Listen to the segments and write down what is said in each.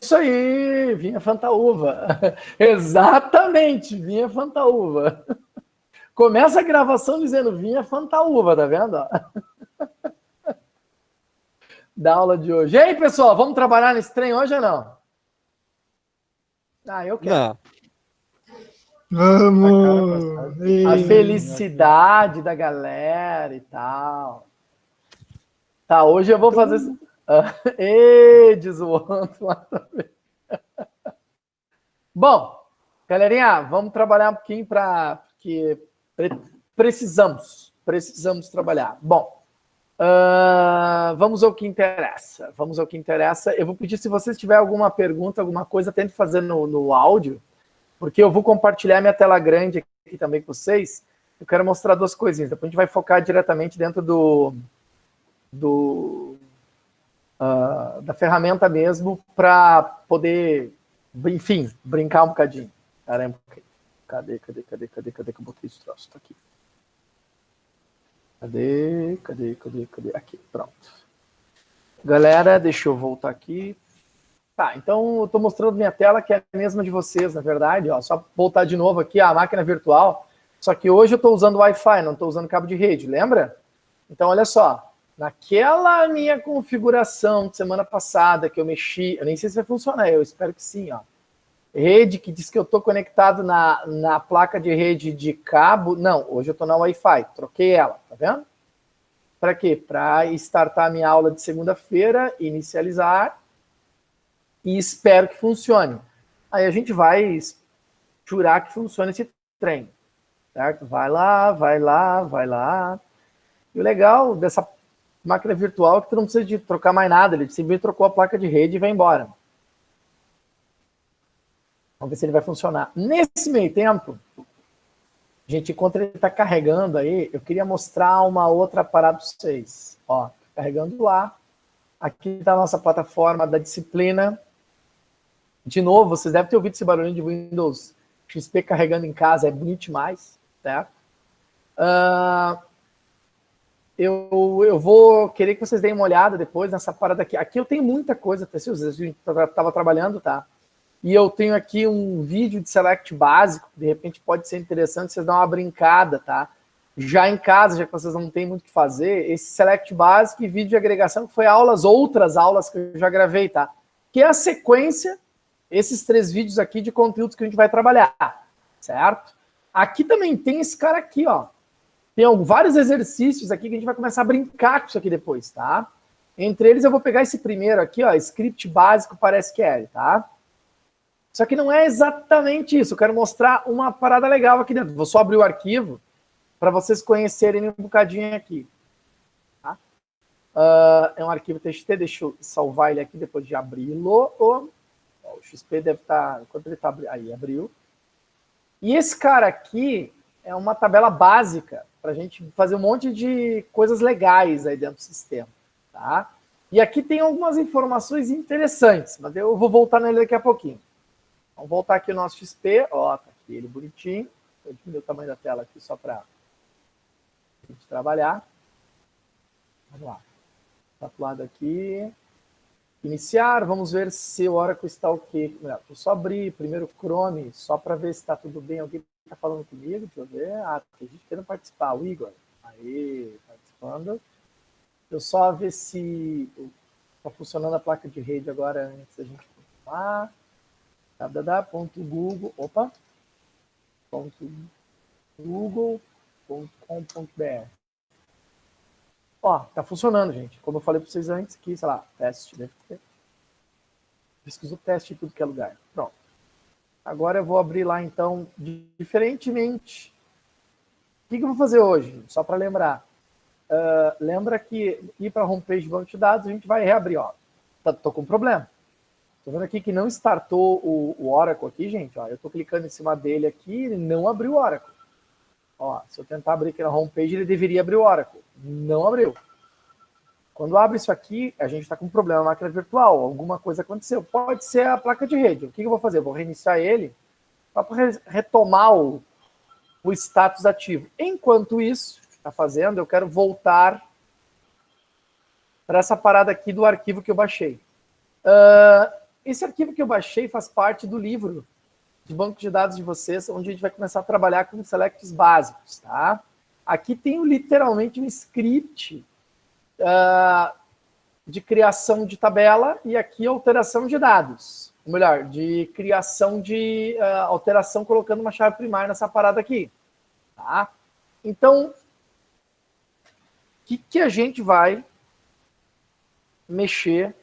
isso aí, vinha Fantaúva. Exatamente, vinha Fantaúva. Começa a gravação dizendo vinha Fantaúva, tá vendo? Da aula de hoje. E aí, pessoal, vamos trabalhar nesse trem hoje ou não? Ah, eu quero. Vamos! A felicidade da galera e tal. Tá, hoje eu vou fazer... Ei, desvoando lá também. Bom, galerinha, vamos trabalhar um pouquinho porque precisamos trabalhar. Bom, vamos ao que interessa. Vamos ao que interessa. Eu vou pedir, se vocês tiverem alguma pergunta, alguma coisa, tente fazer no áudio, porque eu vou compartilhar minha tela grande aqui também com vocês. Eu quero mostrar duas coisinhas. Depois a gente vai focar diretamente dentro da ferramenta mesmo, para poder, enfim, brincar um bocadinho. Caramba, cadê que eu botei esse troço? Tá aqui. Cadê? Aqui, pronto. Galera, deixa eu voltar aqui. Tá, então eu estou mostrando minha tela, que é a mesma de vocês, na verdade. Ó, só voltar de novo aqui, a máquina virtual. Só que hoje eu estou usando Wi-Fi, não estou usando cabo de rede, lembra? Então, olha só. Naquela minha configuração de semana passada que eu mexi, eu nem sei se vai funcionar, eu espero que sim, ó. Rede, que diz que eu estou conectado na placa de rede de cabo. Não, hoje eu estou na Wi-Fi, troquei ela, tá vendo? Para quê? Para startar a minha aula de segunda-feira, inicializar, e espero que funcione. Aí a gente vai jurar que funcione esse trem, certo? Vai lá. E o legal dessa máquina virtual é que tu não precisa de trocar mais nada, ele simplesmente trocou a placa de rede e vai embora. Vamos ver se ele vai funcionar. Nesse meio tempo, gente, enquanto ele está carregando aí, eu queria mostrar uma outra parada para vocês. Ó, carregando lá. Aqui está a nossa plataforma da disciplina. De novo, vocês devem ter ouvido esse barulhinho de Windows XP carregando em casa, é bonito demais, certo? Eu vou querer que vocês deem uma olhada depois nessa parada aqui. Aqui eu tenho muita coisa, até se a gente estava trabalhando, tá? E eu tenho aqui um vídeo de select básico, de repente pode ser interessante vocês dar uma brincada, tá? Já em casa, já que vocês não têm muito o que fazer, esse select básico e vídeo de agregação, que foi outras aulas que eu já gravei, tá? Que é a sequência, esses 3 vídeos aqui de conteúdos que a gente vai trabalhar, certo? Aqui também tem esse cara aqui, ó. Tem vários exercícios aqui que a gente vai começar a brincar com isso aqui depois, tá? Entre eles eu vou pegar esse primeiro aqui, ó, script básico para SQL, tá? Só que não é exatamente isso, eu quero mostrar uma parada legal aqui dentro. Vou só abrir o arquivo para vocês conhecerem um bocadinho aqui. Tá? É um arquivo TXT, deixa eu salvar ele aqui depois de abri-lo. O XP deve estar... Enquanto ele está abrindo... Aí, abriu. E esse cara aqui é uma tabela básica para a gente fazer um monte de coisas legais aí dentro do sistema. Tá? E aqui tem algumas informações interessantes, mas eu vou voltar nele daqui a pouquinho. Vamos voltar aqui no nosso XP. Ó, tá aqui ele bonitinho. Vou diminuir o tamanho da tela aqui só para a gente trabalhar. Vamos lá. Tatuado aqui. Iniciar. Vamos ver se o Oracle está ok. Vou só abrir primeiro o Chrome, só para ver se está tudo bem. Alguém está falando comigo? Deixa eu ver. Ah, tem gente querendo participar. O Igor. Aí, participando. Eu só ver se está funcionando a placa de rede agora antes da gente continuar. www.google, .google.com.br. Ó, tá funcionando, gente. Como eu falei para vocês antes, aqui, sei lá, teste, deve ter. Pesquisa o teste em tudo que é lugar. Pronto. Agora eu vou abrir lá, então, diferentemente. O que eu vou fazer hoje? Só para lembrar. Lembra que ir para a homepage do banco de dados, a gente vai reabrir, ó. Tô com um problema. Tô vendo aqui que não startou o Oracle aqui, gente. Ó, eu tô clicando em cima dele aqui, ele não abriu o Oracle. Ó, se eu tentar abrir aqui na homepage, ele deveria abrir o Oracle. Não abriu. Quando abre isso aqui, a gente está com um problema na máquina virtual. Alguma coisa aconteceu. Pode ser a placa de rede. O que eu vou fazer? Eu vou reiniciar ele para retomar o status ativo. Enquanto isso está fazendo, eu quero voltar para essa parada aqui do arquivo que eu baixei. esse arquivo que eu baixei faz parte do livro de banco de dados de vocês, onde a gente vai começar a trabalhar com selects básicos, tá? Aqui tem literalmente um script de criação de tabela e aqui alteração de dados. Ou melhor, de criação de alteração colocando uma chave primária nessa parada aqui. Tá? Então, o que a gente vai mexer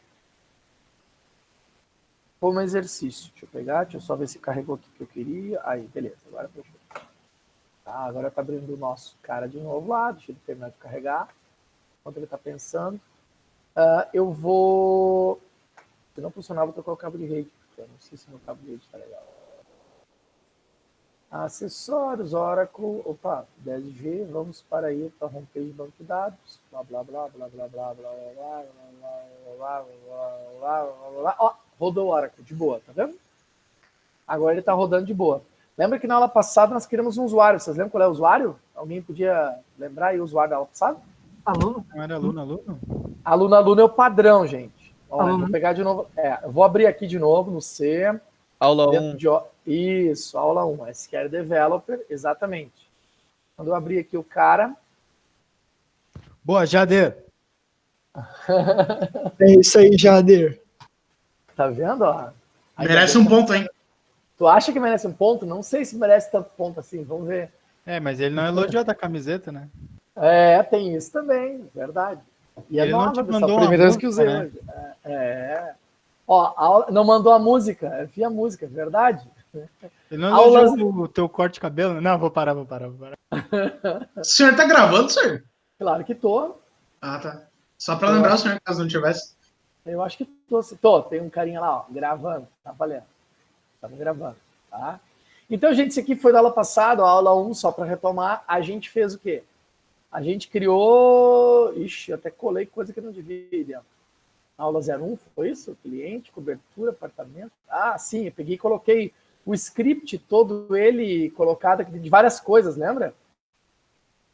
como exercício? Deixa eu pegar, deixa eu só ver se carregou aqui que eu queria. Aí, beleza, agora fechou. Tá, agora está abrindo o nosso cara de novo lá, deixa ele terminar de carregar. Enquanto ele está pensando. Eu vou... Se não funcionar, vou trocar o cabo de rede. Porque eu não sei se meu cabo de rede está legal. Acessórios, Oracle, opa, 10G, vamos para aí para a homepage do banco de dados, blá, blá, blá, blá, blá, blá, blá, blá, blá, blá, blá, blá, blá. Ó, rodou o Oracle, de boa, tá vendo? Agora ele está rodando de boa. Lembra que na aula passada nós queríamos um usuário, vocês lembram qual é o usuário? Alguém podia lembrar aí o usuário da aula passada? Aluno. Não era aluno? Aluno é o padrão, gente. Ó, eu vou pegar de novo, eu vou abrir aqui de novo no C. Aula 1. Isso, aula 1, SQL Developer, exatamente. Quando eu abrir aqui o cara... Boa, Jader. É isso aí, Jader. Tá vendo? Ó? Merece um ponto, hein? Tu acha que merece um ponto? Não sei se merece tanto ponto assim, vamos ver. Mas ele não elogiou da camiseta, né? Tem isso também, verdade. E ele nova, não te pessoal, mandou primeira vez música, que usei né? hoje. Ó, não mandou a música, eu vi a música, verdade. Ele não elogiou o teu corte de cabelo? Não, vou parar. O senhor tá gravando, senhor? Claro que tô. Ah, tá. Só para lembrar o senhor, caso não tivesse. Eu acho que tô. Tem um carinha lá, ó, gravando, tá valendo. Estamos gravando, tá? Então, gente, isso aqui foi da aula passada, a aula 1, só para retomar. A gente fez o quê? A gente criou... Ixi, eu até colei coisa que eu não devia ir dentro. Aula 01, foi isso? Cliente, cobertura, apartamento. Ah, sim, eu peguei e coloquei o script todo ele colocado aqui de várias coisas, lembra?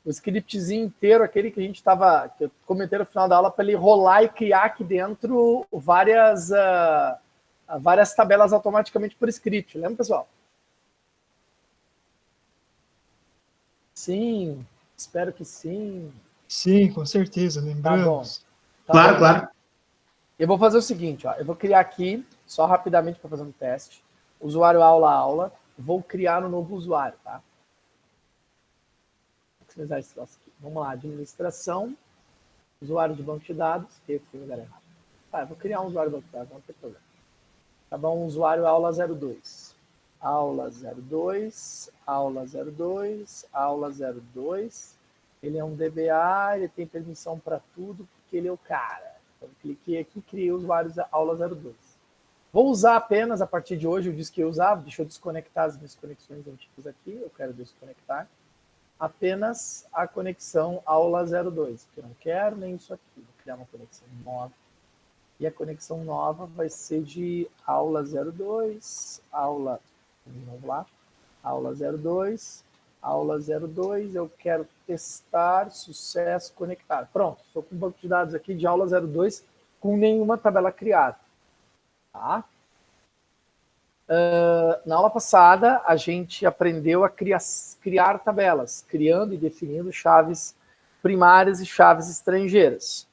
O scriptzinho inteiro, aquele que a gente estava... que eu comentei no final da aula, para ele rolar e criar aqui dentro várias tabelas automaticamente por script. Lembra, pessoal? Sim, espero que sim. Sim, com certeza, lembramos. Tá bom. Claro, claro. Eu vou fazer o seguinte, ó, eu vou criar aqui, só rapidamente para fazer um teste, usuário aula, vou criar um novo usuário, tá? Vou utilizar esse troço aqui. Vamos lá, administração, usuário de banco de dados, eu fui no lugar errado. Eu vou criar um usuário de banco de dados, não tem problema. Tá bom, usuário aula 02. Aula 02, aula 02, aula 02. Ele é um DBA, ele tem permissão para tudo, porque ele é o cara. Então, cliquei aqui, criei o usuário aula 02. Vou usar apenas, a partir de hoje, eu disse que eu usava, deixa eu desconectar as minhas conexões antigas aqui, eu quero desconectar. Apenas a conexão aula 02, porque eu não quero nem isso aqui. Vou criar uma conexão nova. E a conexão nova vai ser de aula 02, vamos lá, aula 02, aula 02, eu quero testar, sucesso, conectar. Pronto, estou com um banco de dados aqui de aula 02 com nenhuma tabela criada. Tá? Na aula passada, a gente aprendeu a criar tabelas, criando e definindo chaves primárias e chaves estrangeiras.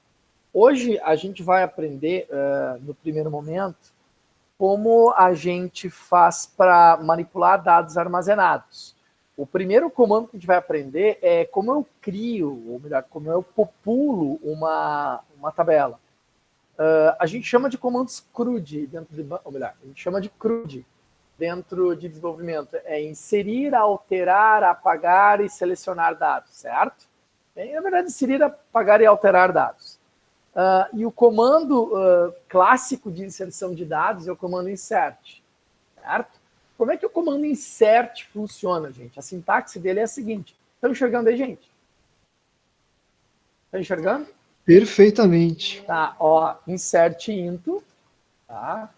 Hoje, a gente vai aprender, no primeiro momento, como a gente faz para manipular dados armazenados. O primeiro comando que a gente vai aprender é como eu crio, ou melhor, como eu populo uma tabela. A gente chama de comandos CRUD, ou melhor, a gente chama de CRUD dentro de desenvolvimento. É inserir, alterar, apagar e selecionar dados, certo? Na verdade, inserir, apagar e alterar dados. E o comando clássico de inserção de dados é o comando insert, certo? Como é que o comando insert funciona, gente? A sintaxe dele é a seguinte. Estão enxergando aí, gente? Estão enxergando? Perfeitamente. Tá, ó, insert into, tá?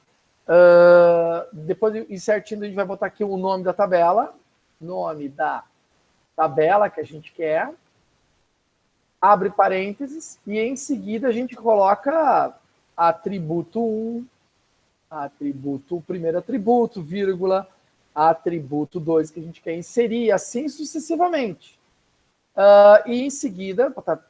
Depois do insert into, a gente vai botar aqui o nome da tabela, nome da tabela que a gente quer, abre parênteses, e em seguida a gente coloca atributo 1, atributo, o primeiro atributo, vírgula, atributo 2 que a gente quer inserir, assim sucessivamente. E em seguida, botar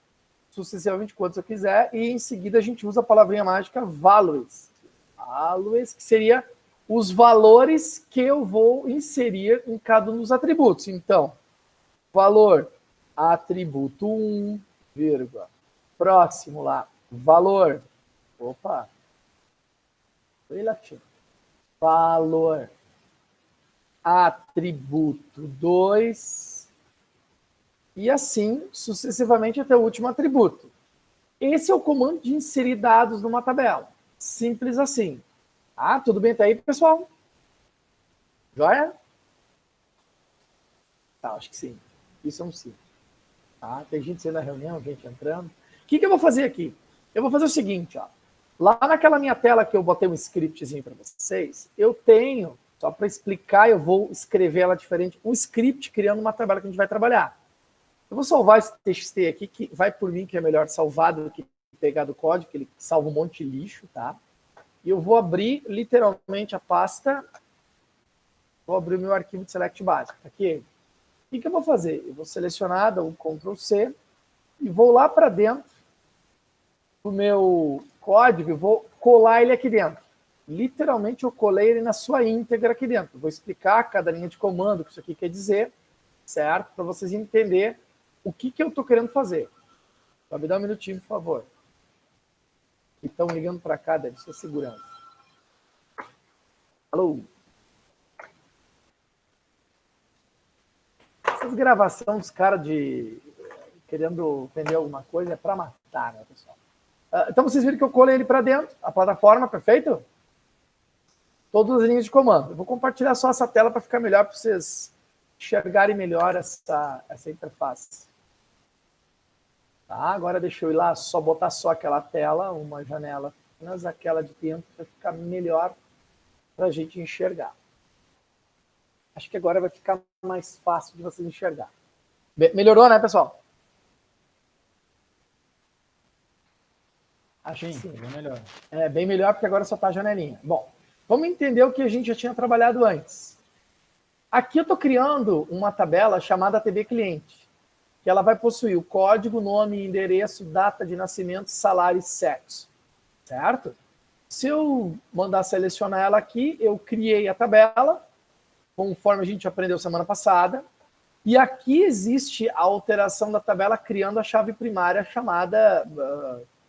sucessivamente quantos eu quiser, e em seguida a gente usa a palavrinha mágica values. Values, que seria os valores que eu vou inserir em cada um dos atributos. Então, valor, atributo 1, vírgula, próximo lá, valor, opa, foi latino, valor, atributo 2, e assim sucessivamente até o último atributo. Esse é o comando de inserir dados numa tabela. Simples assim. Tudo bem até aí, pessoal? Joia? Tá, acho que sim. Isso é um sim. Tá? Tem gente saindo da reunião, gente entrando. O que eu vou fazer aqui? Eu vou fazer o seguinte, ó. Lá naquela minha tela que eu botei um scriptzinho para vocês, eu tenho, só para explicar, eu vou escrever ela diferente, um script criando uma tabela que a gente vai trabalhar. Eu vou salvar esse TXT aqui, que vai por mim, que é melhor salvado do que pegar do código, que ele salva um monte de lixo, tá? E eu vou abrir, literalmente, a pasta, vou abrir o meu arquivo de select básico. Aqui. O que eu vou fazer? Eu vou selecionar, dar um Ctrl+C, e vou lá para dentro do meu código e vou colar ele aqui dentro. Literalmente, eu colei ele na sua íntegra aqui dentro. Eu vou explicar cada linha de comando, o que isso aqui quer dizer, certo? Para vocês entenderem o que eu estou querendo fazer. Só me dá um minutinho, por favor. Estão ligando para cá, deve ser segurança. Alô? Essas gravações dos caras querendo vender alguma coisa é para matar, né, pessoal? Então vocês viram que eu colei ele para dentro, a plataforma, perfeito? Todas as linhas de comando. Eu vou compartilhar só essa tela para ficar melhor, para vocês enxergarem melhor essa interface. Tá, agora deixa eu ir lá, só botar só aquela tela, uma janela, apenas aquela de dentro, para ficar melhor para a gente enxergar. Acho que agora vai ficar mais fácil de vocês enxergar. Melhorou, né, pessoal? Acho que sim. Bem melhor. É, bem melhor, porque agora só está a janelinha. Bom, vamos entender o que a gente já tinha trabalhado antes. Aqui eu estou criando uma tabela chamada TB Cliente, que ela vai possuir o código, nome, endereço, data de nascimento, salário e sexo, certo? Se eu mandar selecionar ela aqui, eu criei a tabela, conforme a gente aprendeu semana passada, e aqui existe a alteração da tabela criando a chave primária chamada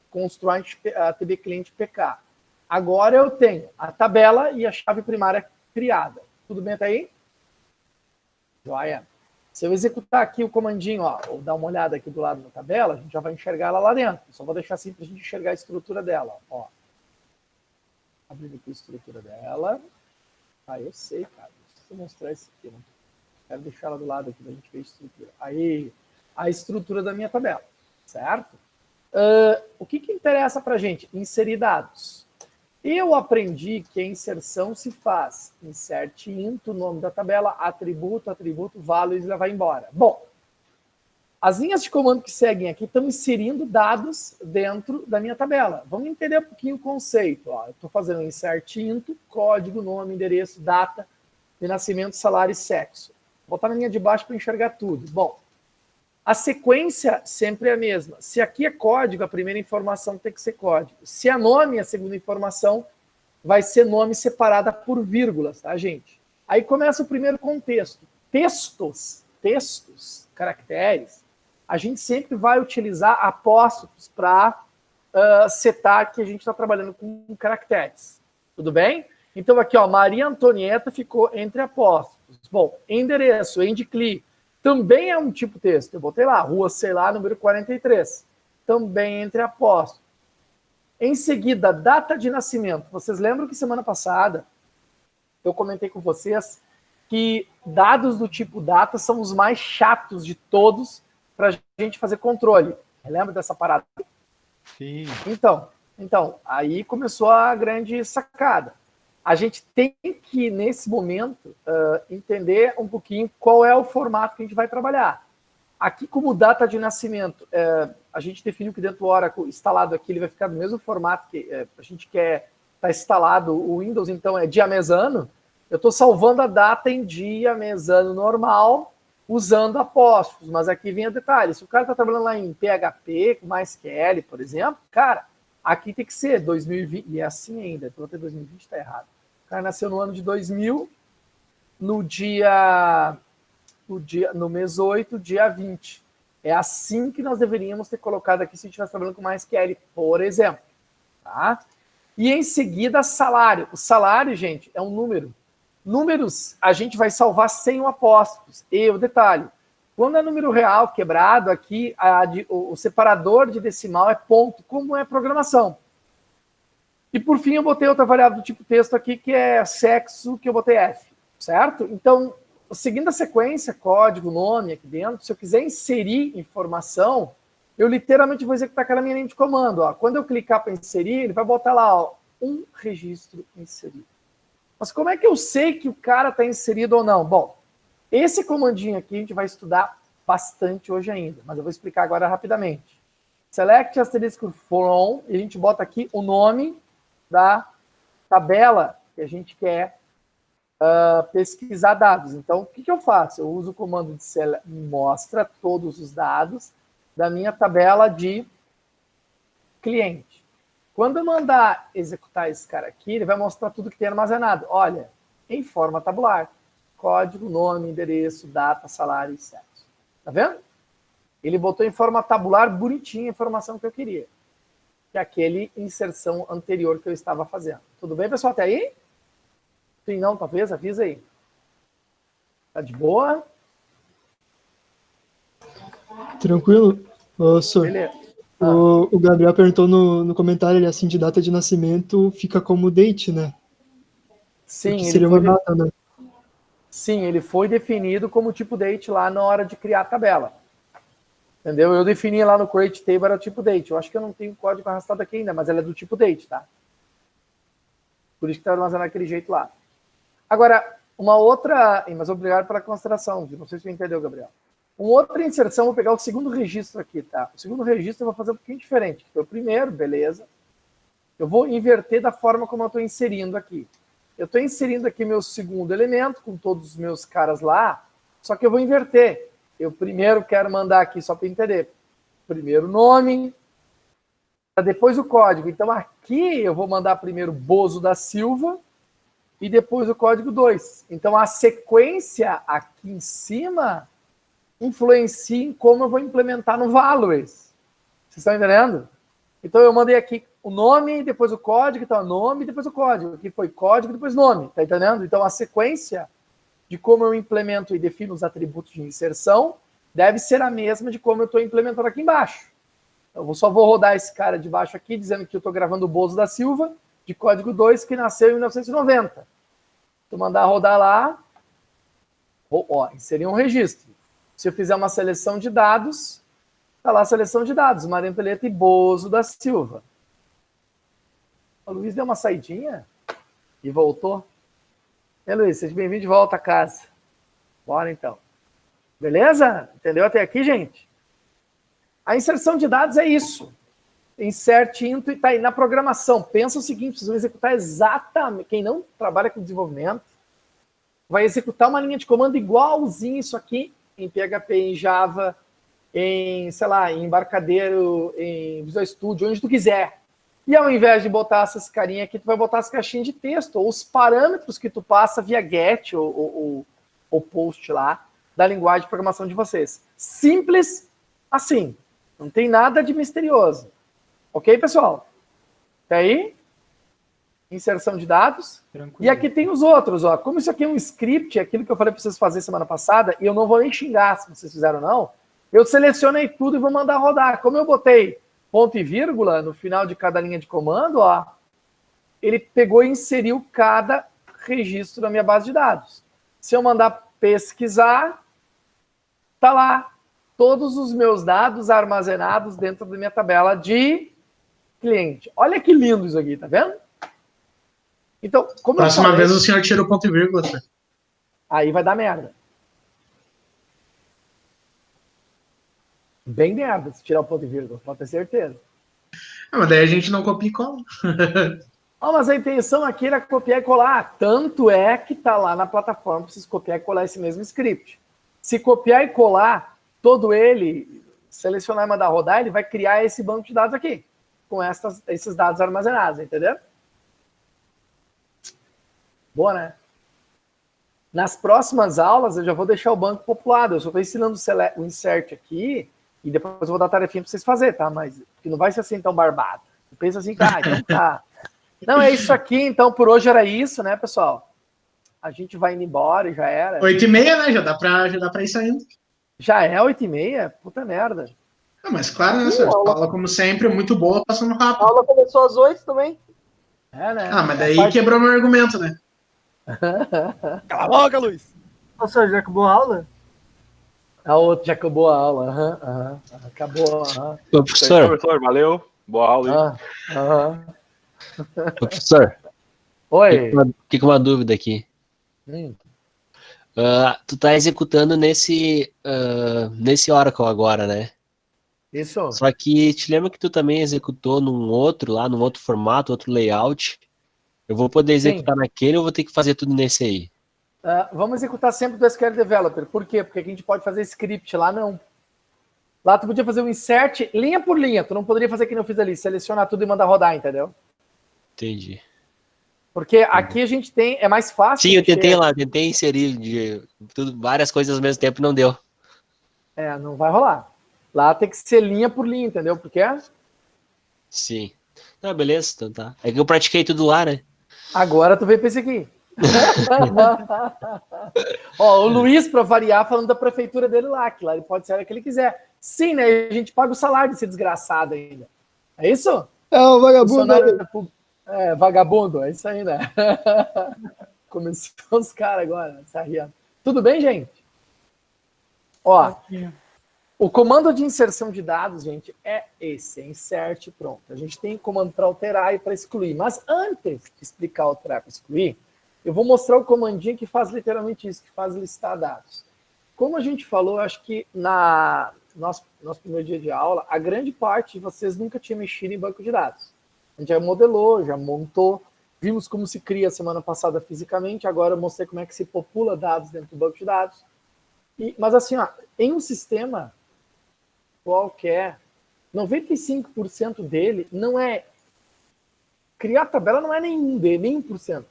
Constraint TB Cliente PK. Agora eu tenho a tabela e a chave primária criada. Tudo bem até aí? Joia. Se eu executar aqui o comandinho, ó, ou dar uma olhada aqui do lado da tabela, a gente já vai enxergar ela lá dentro. Só vou deixar assim para a gente enxergar a estrutura dela. Ó. Abrindo aqui a estrutura dela. Eu sei, cara. Deixa eu mostrar isso aqui. Né? Quero deixar ela do lado aqui para a gente ver a estrutura. Aí, a estrutura da minha tabela, certo? O que interessa para a gente? Inserir dados. Eu aprendi que a inserção se faz insert int, o nome da tabela, atributo, values, e ela vai embora. Bom, as linhas de comando que seguem aqui estão inserindo dados dentro da minha tabela. Vamos entender um pouquinho o conceito. Ó, eu estou fazendo insert int, código, nome, endereço, data de nascimento, salário e sexo. Vou botar na linha de baixo para enxergar tudo. Bom, a sequência sempre é a mesma. Se aqui é código, a primeira informação tem que ser código. Se é nome, a segunda informação vai ser nome separada por vírgulas, tá, gente? Aí começa o primeiro contexto. Textos, caracteres, a gente sempre vai utilizar apóstrofos para setar que a gente está trabalhando com caracteres. Tudo bem? Então aqui, ó, Maria Antonieta ficou entre apóstrofos. Bom, endereço, endcli, também é um tipo texto. Eu botei lá, rua, sei lá, número 43. Também entre apóstrofos. Em seguida, data de nascimento. Vocês lembram que semana passada eu comentei com vocês que dados do tipo data são os mais chatos de todos para a gente fazer controle. Lembra dessa parada? Sim. Então, aí começou a grande sacada. A gente tem que, nesse momento, entender um pouquinho qual é o formato que a gente vai trabalhar. Aqui, como data de nascimento, a gente definiu que dentro do Oracle instalado aqui, ele vai ficar no mesmo formato que a gente quer está instalado o Windows, então é dia, mês, ano, eu estou salvando a data em dia, mês, ano normal, usando apóstrofos. Mas aqui vem o detalhe, se o cara está trabalhando lá em PHP, com MySQL, por exemplo, cara, aqui tem que ser 2020, e é assim ainda, então até 2020 está errado. O cara nasceu no ano de 2000, no mês 8, dia 20. É assim que nós deveríamos ter colocado aqui se a gente estivesse trabalhando com MySQL, por exemplo. Tá? E em seguida, salário. O salário, gente, é um número. Números a gente vai salvar sem o apóstrofos. E o detalhe, quando é número real quebrado, aqui o separador de decimal é ponto, como é programação. E por fim eu botei outra variável do tipo texto aqui, que é sexo, que eu botei F, certo? Então, seguindo a sequência, código, nome aqui dentro, se eu quiser inserir informação, eu literalmente vou executar aquela minha linha de comando. Ó. Quando eu clicar para inserir, ele vai botar lá, ó, um registro inserido. Mas como é que eu sei que o cara está inserido ou não? Bom, esse comandinho aqui a gente vai estudar bastante hoje ainda, mas eu vou explicar agora rapidamente. Select asterisco from, e a gente bota aqui o nome da tabela que a gente quer pesquisar dados. Então, o que eu faço? Eu uso o comando de mostra todos os dados da minha tabela de cliente. Quando eu mandar executar esse cara aqui, ele vai mostrar tudo que tem armazenado. Olha, em forma tabular. Código, nome, endereço, data, salário e sexo. Tá vendo? Ele botou em forma tabular bonitinha a informação que eu queria. Que é aquele inserção anterior que eu estava fazendo. Tudo bem, pessoal? Até aí? Sim, não, talvez? Avisa aí. Tá de boa? Tranquilo? Ô, senhor, Beleza. o Gabriel perguntou no comentário, ele assim, de data de nascimento fica como date, né? Sim, Porque seria uma data, né? Sim, ele foi definido como tipo date lá na hora de criar a tabela. Entendeu? Eu defini lá no create table, era o tipo date. Eu acho que eu não tenho código arrastado aqui ainda, mas ela é do tipo date, tá? Por isso que está armazenado daquele jeito lá. Agora, uma outra... Mas obrigado pela consideração. Não sei se você entendeu, Gabriel. Uma outra inserção, vou pegar o segundo registro aqui, tá? O segundo registro eu vou fazer um pouquinho diferente. Foi o primeiro, beleza. Eu vou inverter da forma como eu estou inserindo aqui. Eu estou inserindo aqui meu segundo elemento, com todos os meus caras lá, só que eu vou inverter. Eu primeiro quero mandar aqui, só para entender, primeiro nome, depois o código. Então aqui eu vou mandar primeiro Bozo da Silva e depois o código 2. Então a sequência aqui em cima influencia em como eu vou implementar no Values. Vocês estão entendendo? Então eu mandei aqui o nome, depois o código, então nome, depois o código. Aqui foi código, depois nome, tá entendendo? Então a sequência de como eu implemento e defino os atributos de inserção deve ser a mesma de como eu estou implementando aqui embaixo. Eu só vou rodar esse cara de baixo aqui, dizendo que eu estou gravando o Bozo da Silva, de código 2, que nasceu em 1990. Se eu mandar rodar lá, ó, inserir um registro. Se eu fizer uma seleção de dados, está lá a seleção de dados, Maria Antonieta e Bozo da Silva. O Luiz deu uma saidinha e voltou. Luiz, seja bem-vindo de volta a casa. Bora então. Beleza? Entendeu até aqui, gente? A inserção de dados é isso. Insert into e tá aí na programação. Pensa o seguinte, vocês vão executar exatamente... Quem não trabalha com desenvolvimento vai executar uma linha de comando igualzinho isso aqui em PHP, em Java, em, sei lá, em Embarcadero, em Visual Studio, onde tu quiser. E ao invés de botar essas carinhas aqui, tu vai botar as caixinhas de texto, ou os parâmetros que tu passa via get ou post lá, da linguagem de programação de vocês. Simples assim. Não tem nada de misterioso. Ok, pessoal? Tá aí? Inserção de dados. Tranquilo. E aqui tem os outros, ó. Como isso aqui é um script, é aquilo que eu falei para vocês fazer semana passada, e eu não vou nem xingar se vocês fizeram ou não, eu selecionei tudo e vou mandar rodar. Como eu botei ponto e vírgula no final de cada linha de comando, ó, ele pegou e inseriu cada registro da minha base de dados. Se eu mandar pesquisar, tá lá todos os meus dados armazenados dentro da minha tabela de cliente. Olha que lindo isso aqui, tá vendo? Então, como próxima eu falei, vez o senhor tira o ponto e vírgula. Senhor. Aí vai dar merda. Bem merda se tirar o ponto e vírgula, pode ter certeza. Mas daí a gente não copia e cola. Mas a intenção aqui era copiar e colar. Tanto é que está lá na plataforma para vocês copiar e colar esse mesmo script. Se copiar e colar, todo ele, selecionar e mandar rodar, ele vai criar esse banco de dados aqui, com esses dados armazenados, entendeu? Boa, né? Nas próximas aulas, eu já vou deixar o banco populado. Eu só estou ensinando o insert aqui, e depois eu vou dar tarefinha para vocês fazerem, tá? Mas que não vai ser assim tão barbado. Pensa assim, então tá. Não, é isso aqui, então por hoje era isso, né, pessoal? A gente vai indo embora e já era. 8h30, né? Já dá pra ir saindo. Já é 8h30? Puta merda. Mas claro, né, senhor? A aula, como sempre, muito boa, passando A rápido. aula começou às 8 também. É, né? Mas daí quebrou meu argumento, né? Cala a boca, Luiz! Professor, já acabou a aula? A outra já acabou a aula. Acabou. Ô, professor, valeu. Boa aula, hein? ô, professor, Oi. fiquei com uma dúvida aqui. Tu tá executando nesse Oracle agora, né? Isso. Só que te lembra que tu também executou num outro formato, outro layout? Eu vou poder executar naquele ou vou ter que fazer tudo nesse aí? Vamos executar sempre do SQL Developer. Por quê? Porque aqui a gente pode fazer script, lá não. Lá tu podia fazer um insert linha por linha. Tu não poderia fazer que eu fiz ali, selecionar tudo e mandar rodar, entendeu? Entendi. Porque aqui a gente tem, é mais fácil. Sim, eu tentei inserir várias coisas ao mesmo tempo e não deu. Não vai rolar. Lá tem que ser linha por linha, entendeu? Porque Sim. Não, beleza, então tá. É que eu pratiquei tudo lá, né? agora tu veio pra esse aqui. O Luiz, para variar, falando da prefeitura dele lá, que lá ele pode ser o que ele quiser. Sim, né? A gente paga o salário desse desgraçado ainda. É isso? É o vagabundo. Vagabundo, é isso aí, né? Começou os caras agora, se arriando. Tudo bem, gente? O comando de inserção de dados, gente, é esse, insert, pronto. A gente tem comando para alterar e para excluir. Mas antes de explicar alterar para excluir, eu vou mostrar o comandinho que faz literalmente isso, que faz listar dados. Como a gente falou, acho que nosso primeiro dia de aula, a grande parte de vocês nunca tinha mexido em banco de dados. A gente já modelou, já montou, vimos como se cria semana passada fisicamente, agora eu mostrei como é que se popula dados dentro do banco de dados. Mas assim, em um sistema qualquer, 95% dele não é... Criar tabela não é nenhum dele, nem 1%.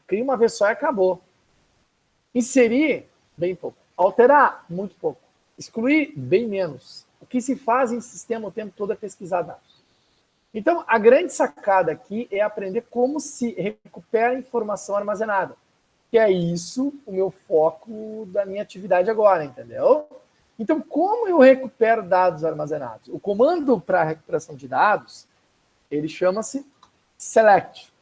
Cria uma vez só e acabou. Inserir, bem pouco. Alterar, muito pouco. Excluir, bem menos. O que se faz em sistema o tempo todo é pesquisar dados. Então, a grande sacada aqui é aprender como se recupera a informação armazenada. Que é isso o meu foco da minha atividade agora, entendeu? Então, como eu recupero dados armazenados? O comando para recuperação de dados, ele chama-se select.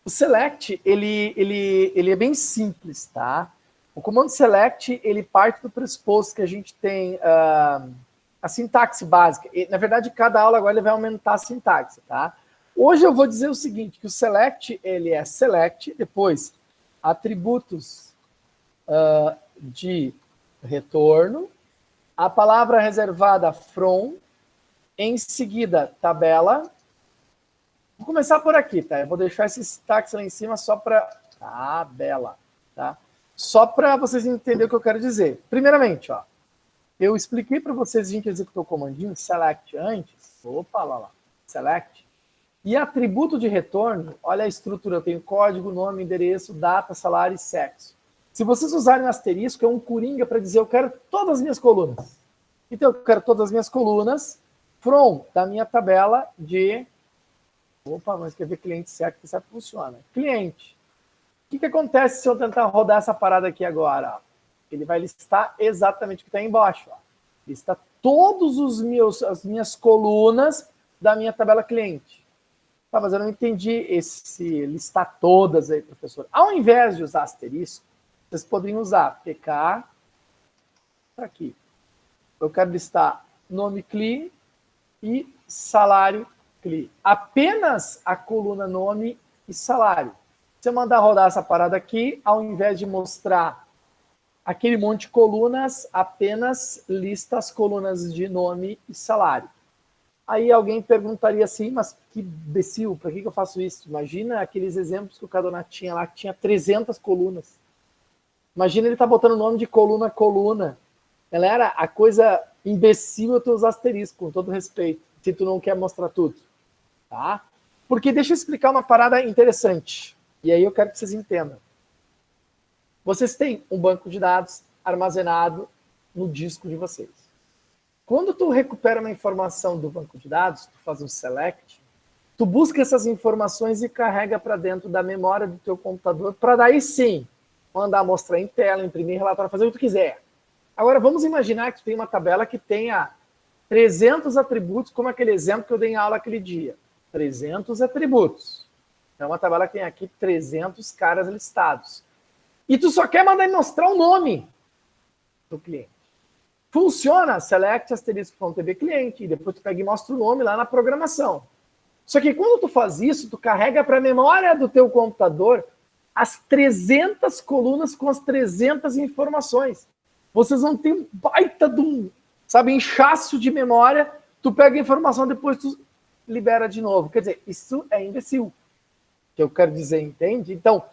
O select, ele é bem simples, tá? O comando select, ele parte do pressuposto que a gente tem a sintaxe básica. E, na verdade, cada aula agora ele vai aumentar a sintaxe, tá? Hoje eu vou dizer o seguinte, que o select, ele é select, depois atributos de retorno, a palavra reservada from, em seguida tabela. Vou começar por aqui, tá? Eu vou deixar esse sintaxe lá em cima só para tabela, tá? Só para vocês entenderem o que eu quero dizer. Primeiramente, eu expliquei para vocês, a gente executou o comandinho select antes. Opa, lá. Select. E atributo de retorno, olha a estrutura, eu tenho código, nome, endereço, data, salário e sexo. Se vocês usarem asterisco, é um coringa para dizer eu quero todas as minhas colunas. Então, eu quero todas as minhas colunas from da minha tabela de... Opa, vamos escrever cliente certo, que certo funciona. Cliente. O que acontece se eu tentar rodar essa parada aqui agora? Ele vai listar exatamente o que está aí embaixo. Lista todas as minhas colunas da minha tabela cliente. Tá, mas eu não entendi esse listar todas aí, professor. Ao invés de usar asterisco, vocês poderiam usar PK aqui. Eu quero listar nome CLI e salário CLI. Apenas a coluna nome e salário. Se eu mandar rodar essa parada aqui, ao invés de mostrar aquele monte de colunas, apenas lista as colunas de nome e salário. Aí alguém perguntaria assim, mas que imbecil, para que eu faço isso? Imagina aqueles exemplos que o Cadonat tinha lá, que tinha 300 colunas. Imagina ele tá botando o nome de coluna a coluna. Galera, a coisa imbecil é tu usar asterisco, com todo respeito, se tu não quer mostrar tudo. Tá? Porque deixa eu explicar uma parada interessante. E aí eu quero que vocês entendam. Vocês têm um banco de dados armazenado no disco de vocês. Quando tu recupera uma informação do banco de dados, tu faz um select, tu busca essas informações e carrega para dentro da memória do teu computador, para daí sim, mandar mostrar em tela, imprimir relatório, fazer o que tu quiser. Agora, vamos imaginar que tu tem uma tabela que tenha 300 atributos, como aquele exemplo que eu dei em aula aquele dia. 300 atributos. É uma tabela que tem aqui 300 caras listados. E tu só quer mandar mostrar o nome do cliente. Funciona, select asterisco.tb cliente, e depois tu pega e mostra o nome lá na programação. Só que quando tu faz isso, tu carrega para a memória do teu computador as 300 colunas com as 300 informações. Vocês vão ter um baita de um, sabe, inchaço de memória, tu pega a informação, depois tu libera de novo. Quer dizer, isso é imbecil, que eu quero dizer, entende? Então,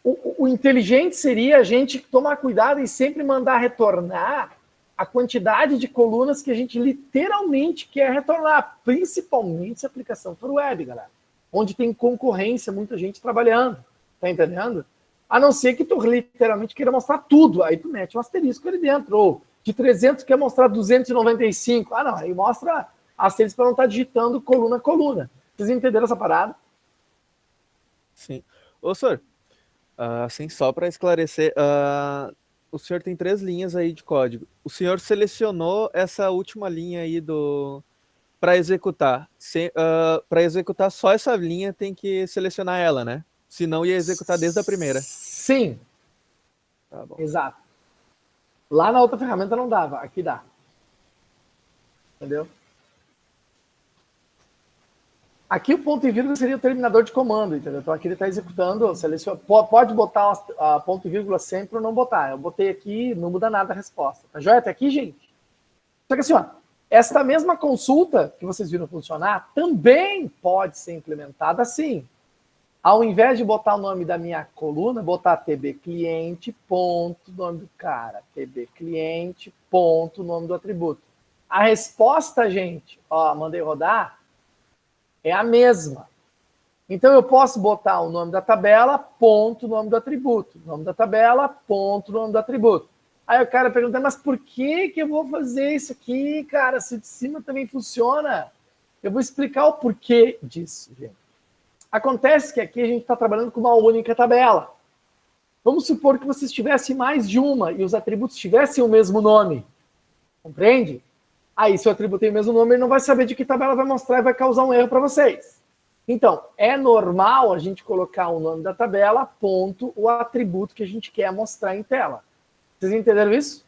o inteligente seria a gente tomar cuidado e sempre mandar retornar a quantidade de colunas que a gente literalmente quer retornar, principalmente se a aplicação for web, galera, onde tem concorrência, muita gente trabalhando, tá entendendo? A não ser que tu literalmente queira mostrar tudo, aí tu mete um asterisco ali dentro, ou de 300 quer mostrar 295, não, aí mostra asterisco para não estar digitando coluna a coluna. Vocês entenderam essa parada? Sim. Ô, senhor, assim, só para esclarecer, o senhor tem 3 linhas aí de código. O senhor selecionou essa última linha aí para executar. Para executar só essa linha, tem que selecionar ela, né? Senão ia executar desde a primeira. Sim. Tá bom. Exato. Lá na outra ferramenta não dava, aqui dá. Entendeu? Aqui o ponto e vírgula seria o terminador de comando, entendeu? Então aqui ele está executando, seleciona, pode botar a ponto e vírgula sempre ou não botar. Eu botei aqui, não muda nada a resposta. Tá joia até aqui, gente? Só que assim, ó, esta mesma consulta que vocês viram funcionar também pode ser implementada assim. Ao invés de botar o nome da minha coluna, botar tb cliente, ponto, nome do cara. tb cliente, ponto, nome do atributo. A resposta, gente, ó, mandei rodar, é a mesma. Então, eu posso botar o nome da tabela, ponto, nome do atributo. Nome da tabela, ponto, nome do atributo. Aí o cara pergunta, mas por que eu vou fazer isso aqui, cara? Se de cima também funciona. Eu vou explicar o porquê disso, gente. Acontece que aqui a gente está trabalhando com uma única tabela. Vamos supor que vocês tivessem mais de uma e os atributos tivessem o mesmo nome. Compreende? Aí, se o atributo tem o mesmo nome, ele não vai saber de que tabela vai mostrar e vai causar um erro para vocês. Então, é normal a gente colocar o nome da tabela, ponto, o atributo que a gente quer mostrar em tela. Vocês entenderam isso?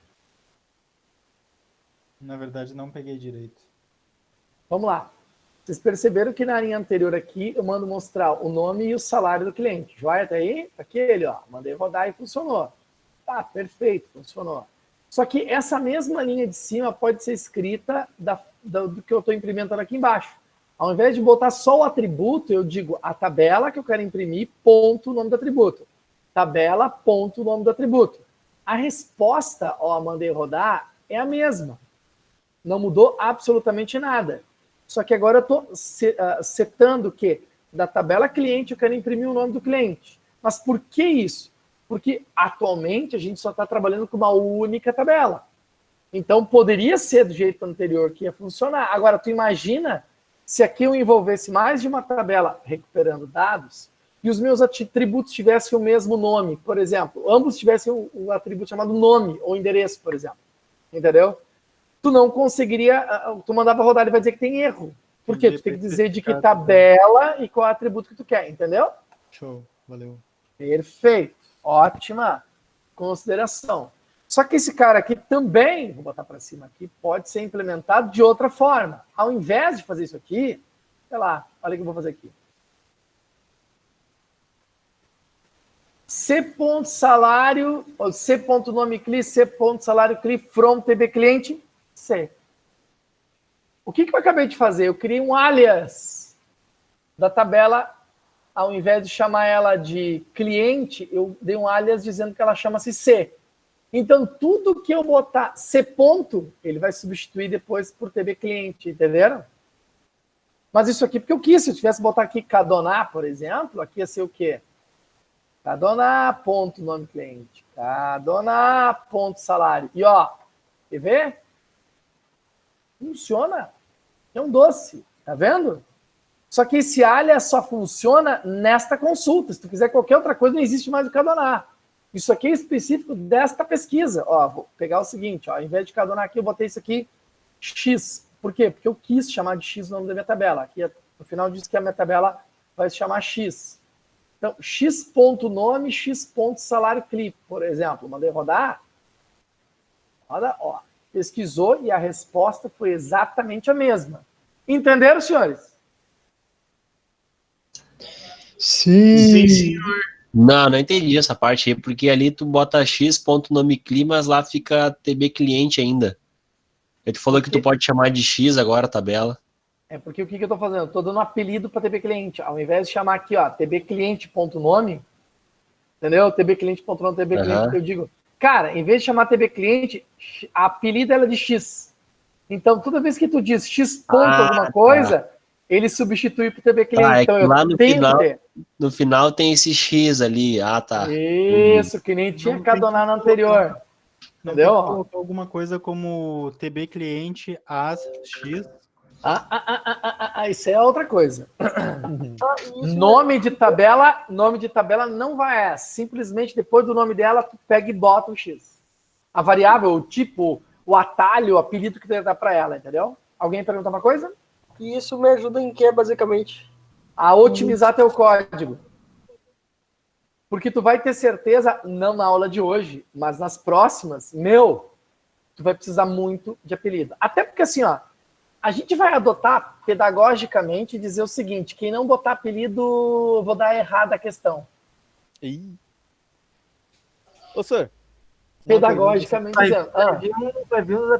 Na verdade, não peguei direito. Vamos lá. Vocês perceberam que na linha anterior aqui, eu mando mostrar o nome e o salário do cliente. Joia, tá aí? Aquele, ó. Mandei rodar e funcionou. Tá, perfeito, funcionou. Só que essa mesma linha de cima pode ser escrita do que eu estou implementando aqui embaixo. Ao invés de botar só o atributo, eu digo a tabela que eu quero imprimir, ponto, o nome do atributo. Tabela, ponto, o nome do atributo. A resposta, ó, mandei rodar, é a mesma. Não mudou absolutamente nada. Só que agora eu estou setando que da tabela cliente eu quero imprimir o nome do cliente. Mas por que isso? Porque atualmente a gente só está trabalhando com uma única tabela. Então poderia ser do jeito anterior que ia funcionar. Agora, tu imagina se aqui eu envolvesse mais de uma tabela recuperando dados e os meus atributos tivessem o mesmo nome, por exemplo. Ambos tivessem um atributo chamado nome ou endereço, por exemplo. Entendeu? Tu não conseguiria, tu mandava rodar, ele vai dizer que tem erro. Por quê? Tu tem que dizer de que tabela e qual é o atributo que tu quer, entendeu? Show, valeu. Perfeito, ótima consideração. Só que esse cara aqui também, vou botar para cima aqui, pode ser implementado de outra forma. Ao invés de fazer isso aqui, sei lá, olha o que eu vou fazer aqui. C.salário, C.nome CLI, C.salário CLI, from TB cliente, C. O que eu acabei de fazer? Eu criei um alias da tabela, ao invés de chamar ela de cliente, eu dei um alias dizendo que ela chama-se C. Então, tudo que eu botar C ponto, ele vai substituir depois por TB cliente, entenderam? Mas isso aqui, porque eu quis, se eu tivesse botar aqui Cadoná, por exemplo, aqui ia ser o quê? Cadoná, ponto nome cliente. Cadoná, ponto salário. E ó, quer ver? Funciona. É um doce, tá vendo? Só que esse alias só funciona nesta consulta. Se tu quiser qualquer outra coisa, não existe mais o Cadoná. Isso aqui é específico desta pesquisa. Ó, vou pegar o seguinte, ó, ao invés de Cadoná aqui, eu botei isso aqui, X. Por quê? Porque eu quis chamar de X o nome da minha tabela. Aqui, no final, diz que a minha tabela vai se chamar X. Então, X ponto nome, X ponto salário clipe, por exemplo. Mandei rodar. Roda, ó. Pesquisou e a resposta foi exatamente a mesma. Entenderam, senhores? Sim. Sim, senhor. Não entendi essa parte aí, porque ali tu bota x.nome clima, mas lá fica TB cliente ainda. Aí tu falou que tu pode chamar de X agora a tabela. É porque o que eu estou fazendo? Estou dando um apelido para TB cliente. Ao invés de chamar aqui, ó, TB cliente.nome, entendeu? TB cliente.nome, TB cliente, eu digo, cara, em vez de chamar TB cliente, a apelido ela é de X. Então, toda vez que tu diz X ponto alguma coisa, ele substitui para o TB cliente. Então, lá eu tenho que ter. No final tem esse X ali. Ah, tá. Isso, que nem tinha Cadoná no anterior. Não Entendeu? tem que colocar alguma coisa como TB cliente as X. Isso é outra coisa. Nome de tabela não vai simplesmente depois do nome dela, tu pega e bota um X. A variável, o tipo, o atalho, o apelido que tu dá para ela, entendeu? Alguém pergunta uma coisa? E isso me ajuda em quê, basicamente? A otimizar teu código. Porque tu vai ter certeza, não na aula de hoje, mas nas próximas, tu vai precisar muito de apelido. Até porque assim, ó, a gente vai adotar pedagogicamente e dizer o seguinte, quem não botar apelido, vou dar errada a questão. Ô, senhor. Pedagogicamente dizendo. Vai vir uns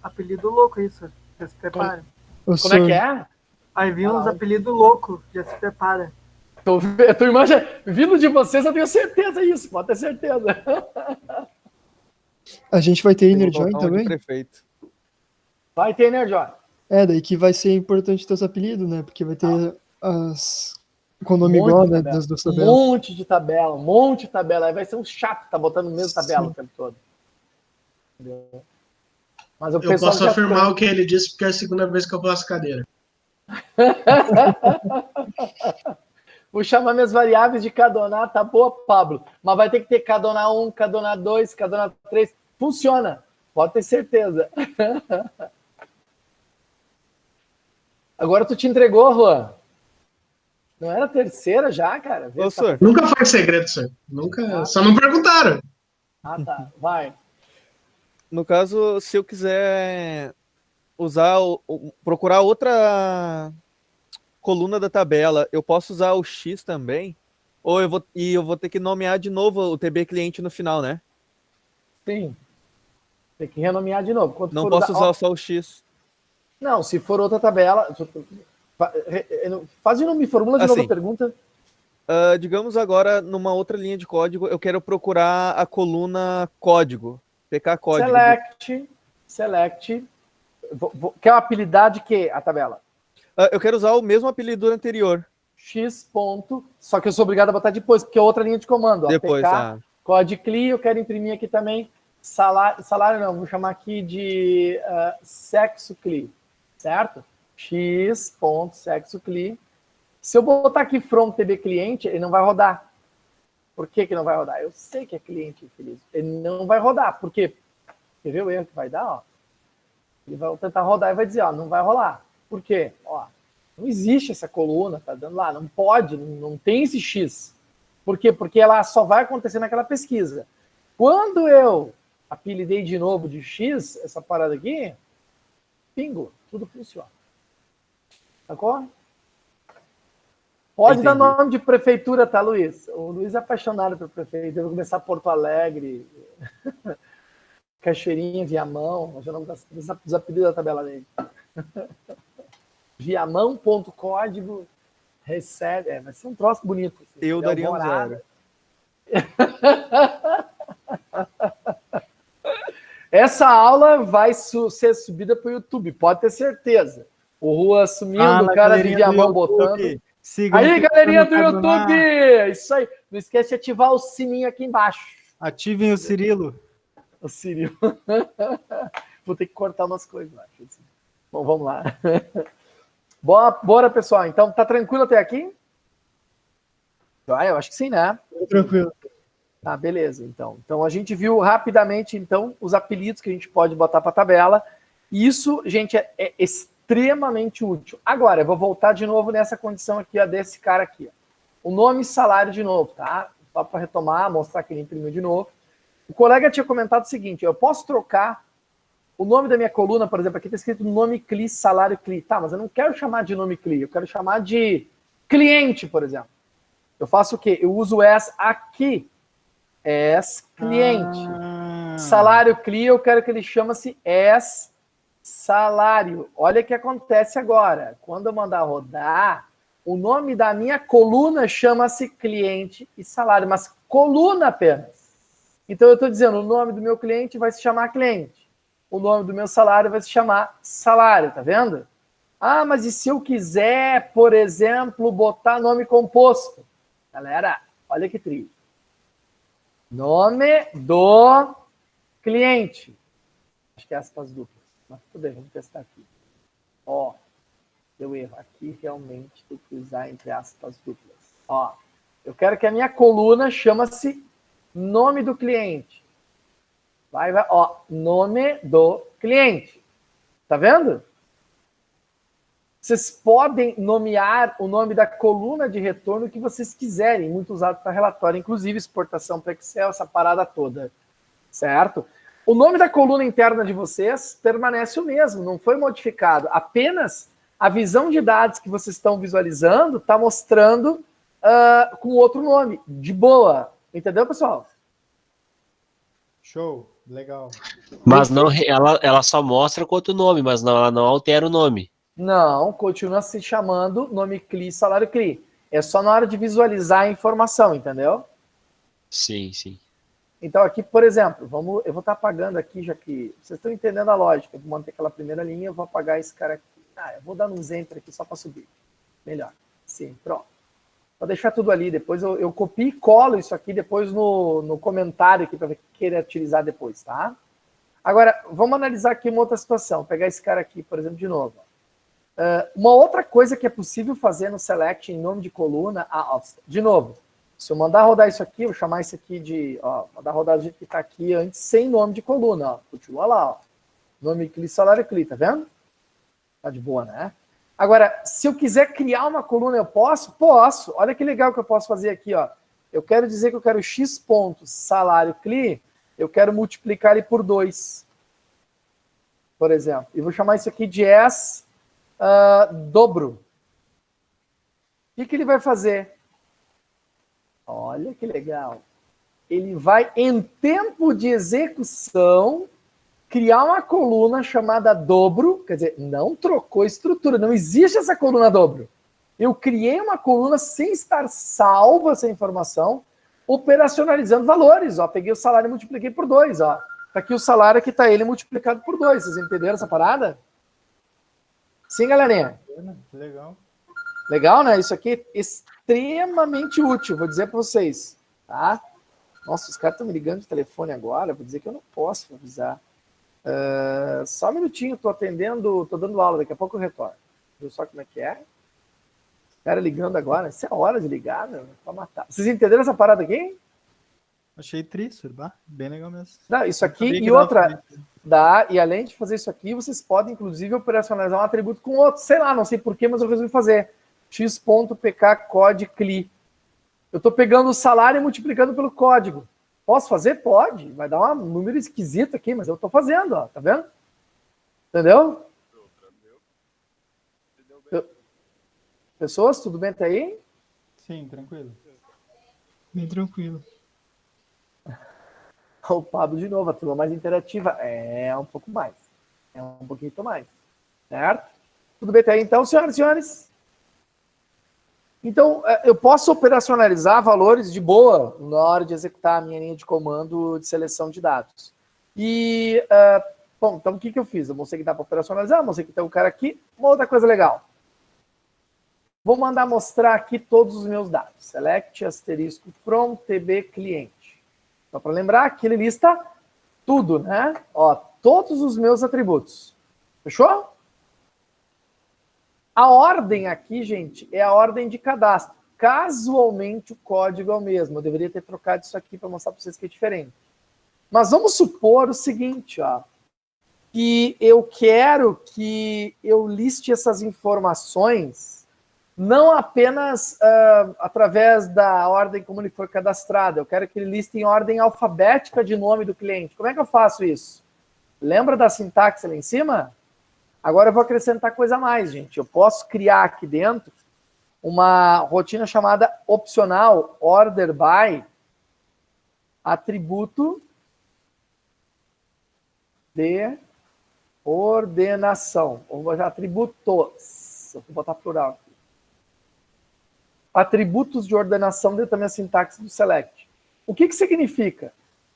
apelido louco aí, senhor. Já se prepara. Como é que é? Vai vir uns apelidos loucos, já se prepara. Tu imagina, vindo de vocês, eu tenho certeza disso, pode ter certeza. A gente vai ter Enerjoy também? Prefeito. Vai ter Enerjoy. Daí que vai ser importante ter os apelidos, né? Porque vai ter com o nome igual, né? Das duas tabelas. Um monte de tabela. Aí vai ser um chato tá botando a mesma tabela o tempo todo. Entendeu? Mas eu posso afirmar o que ele disse, porque é a segunda vez que eu faço cadeira. Vou chamar minhas variáveis de Cadoná, tá boa, Pablo. Mas vai ter que ter Cadoná 1, Cadoná 2, Cadoná 3. Funciona, pode ter certeza. Agora tu te entregou, Juan. Não era a terceira já, cara? Ô, senhor. Nunca foi segredo, senhor. Nunca. Só não perguntaram. Ah, tá. Vai. No caso, se eu quiser usar, procurar outra coluna da tabela, eu posso usar o X também? Ou eu vou ter que nomear de novo o TB cliente no final, né? Sim. Tem que renomear de novo. Quando não posso usar só o X. Não, se for outra tabela... Faz de novo, me formula de novo a pergunta. Digamos agora, numa outra linha de código, eu quero procurar a coluna código. PK código. Select. Quer o apelidar de quê, a tabela? Eu quero usar o mesmo apelido anterior. X ponto, só que eu sou obrigado a botar depois, porque é outra linha de comando. Depois, APK, codecli, eu quero imprimir aqui também, salário não, vou chamar aqui de sexocli, certo? X ponto sexocli. Se eu botar aqui from TB cliente, ele não vai rodar. Por que não vai rodar? Eu sei que é cliente infeliz. Ele não vai rodar, por quê? Quer ver o erro que vai dar? Ó? Ele vai tentar rodar e vai dizer, ó, não vai rolar. Por quê? Ó, não existe essa coluna, tá dando lá, não pode, não tem esse X. Por quê? Porque ela só vai acontecer naquela pesquisa. Quando eu apelidei de novo de X, essa parada aqui, bingo, tudo funciona. Sacou? Pode dar nome de prefeitura, tá, Luiz? O Luiz é apaixonado por prefeito. Eu vou começar Porto Alegre, Cachoeirinha, Viamão, mas eu não dos apelidos da tabela dele. Viamão.código recebe. Vai ser um troço bonito. Assim, Eu daria um 0. Essa aula vai ser subida para o YouTube, pode ter certeza. O Rua assumindo, o cara de Viamão botando. Siga Aí, galerinha do YouTube! YouTube! Isso aí. Não esquece de ativar o sininho aqui embaixo. Ativem o Cirilo. O Cirilo. Vou ter que cortar umas coisas lá. Bom, vamos lá. Bora, pessoal. Então, tá tranquilo até aqui? Eu acho que sim, né? Tranquilo. Tá, beleza. Então, a gente viu rapidamente, então, os apelidos que a gente pode botar para a tabela. E isso, gente, é extremamente útil. Agora, eu vou voltar de novo nessa condição aqui, ó, desse cara aqui. Ó. O nome e salário de novo, tá? Só para retomar, mostrar que ele imprimiu de novo. O colega tinha comentado o seguinte, eu posso trocar o nome da minha coluna, por exemplo, aqui está escrito nome CLI, salário CLI. Tá, mas eu não quero chamar de nome CLI, eu quero chamar de cliente, por exemplo. Eu faço o quê? Eu uso as aqui. As cliente. Salário CLI, eu quero que ele chame-se as salário. Olha o que acontece agora. Quando eu mandar rodar, o nome da minha coluna chama-se cliente e salário, mas coluna apenas. Então eu estou dizendo, o nome do meu cliente vai se chamar cliente. O nome do meu salário vai se chamar salário, tá vendo? Ah, mas e se eu quiser, por exemplo, botar nome composto? Galera, olha que trilho. Nome do cliente. Acho que é aspas duplas. Mas tudo bem, vamos testar aqui. Ó, deu erro. Aqui realmente tem que usar entre aspas duplas. Ó, eu quero que a minha coluna chama-se nome do cliente. Vai, ó, nome do cliente. Tá vendo? Vocês podem nomear o nome da coluna de retorno que vocês quiserem, muito usado para relatório, inclusive exportação para Excel, essa parada toda, certo? O nome da coluna interna de vocês permanece o mesmo, não foi modificado, apenas a visão de dados que vocês estão visualizando está mostrando com outro nome, de boa, entendeu, pessoal? Show, legal. Mas não, ela só mostra com outro nome, mas não, ela não altera o nome. Não, continua se chamando nome CLI, salário CLI. É só na hora de visualizar a informação, entendeu? Sim, sim. Então aqui, por exemplo, eu vou estar apagando aqui, já que vocês estão entendendo a lógica. Eu vou manter aquela primeira linha, eu vou apagar esse cara aqui. Eu vou dar uns enter aqui só para subir. Melhor. Sim, pronto. Vou deixar tudo ali, depois eu copio e colo isso aqui depois no comentário aqui para ver que querer utilizar depois, tá? Agora, vamos analisar aqui uma outra situação. Vou pegar esse cara aqui, por exemplo, de novo. Uma outra coisa que é possível fazer no select em nome de coluna, de novo, se eu mandar rodar isso aqui, eu vou chamar isso aqui de, mandar rodar do jeito que está aqui antes, sem nome de coluna, ó, continua lá, ó, nome CLI, salário CLI, tá vendo? Tá de boa, né? Agora, se eu quiser criar uma coluna, eu posso? Posso, olha que legal que eu posso fazer aqui, ó, eu quero dizer que eu quero x pontos salário CLI, eu quero multiplicar ele por 2, por exemplo, e vou chamar isso aqui de as dobro. O que ele vai fazer? Olha que legal. Ele vai, em tempo de execução, criar uma coluna chamada dobro, quer dizer, não trocou estrutura, não existe essa coluna dobro. Eu criei uma coluna sem estar salva essa informação, operacionalizando valores. Ó, peguei o salário e multipliquei por 2. Ó. Tá aqui o salário, aqui está ele multiplicado por 2. Vocês entenderam essa parada? Sim, galerinha? Legal. Legal, né? Isso aqui é extremamente útil, vou dizer para vocês, tá? Nossa, os caras estão me ligando de telefone agora, vou dizer que eu não posso avisar. Só um minutinho, tô atendendo, tô dando aula, daqui a pouco eu retorno. Viu só como é que é? O cara ligando agora, isso é hora de ligar, meu, pra matar. Vocês entenderam essa parada aqui? Achei triste, bem legal mesmo. Não, isso aqui e outra... Dá, e além de fazer isso aqui, vocês podem, inclusive, operacionalizar um atributo com outro. Sei lá, não sei porquê, mas eu resolvi fazer. x.pk code CLI. Eu estou pegando o salário e multiplicando pelo código. Posso fazer? Pode. Vai dar um número esquisito aqui, mas eu estou fazendo, ó. Tá vendo? Entendeu? Pessoas, tudo bem até aí? Sim, tranquilo. Bem tranquilo. O Pablo de novo, a turma mais interativa. É um pouco mais. É um pouquinho mais. Certo? Tudo bem até aí, então, senhoras e senhores? Então, eu posso operacionalizar valores de boa na hora de executar a minha linha de comando de seleção de dados. E, bom, então o que eu fiz? Eu mostrei que dá para operacionalizar, mostrei que tem um cara aqui. Uma outra coisa legal. Vou mandar mostrar aqui todos os meus dados. Select asterisco from TB cliente. Só para lembrar que ele lista tudo, né? Ó, todos os meus atributos. Fechou? A ordem aqui, gente, é a ordem de cadastro. Casualmente o código é o mesmo. Eu deveria ter trocado isso aqui para mostrar para vocês que é diferente. Mas vamos supor o seguinte, ó, que eu quero que eu liste essas informações não apenas através da ordem como ele foi cadastrado. Eu quero que ele liste em ordem alfabética de nome do cliente. Como é que eu faço isso? Lembra da sintaxe lá em cima? Agora eu vou acrescentar coisa a mais, gente. Eu posso criar aqui dentro uma rotina chamada opcional order by atributo de ordenação. Ou vou botar atributos. Eu vou botar plural aqui. Atributos de ordenação dentro da minha sintaxe do select. O que significa?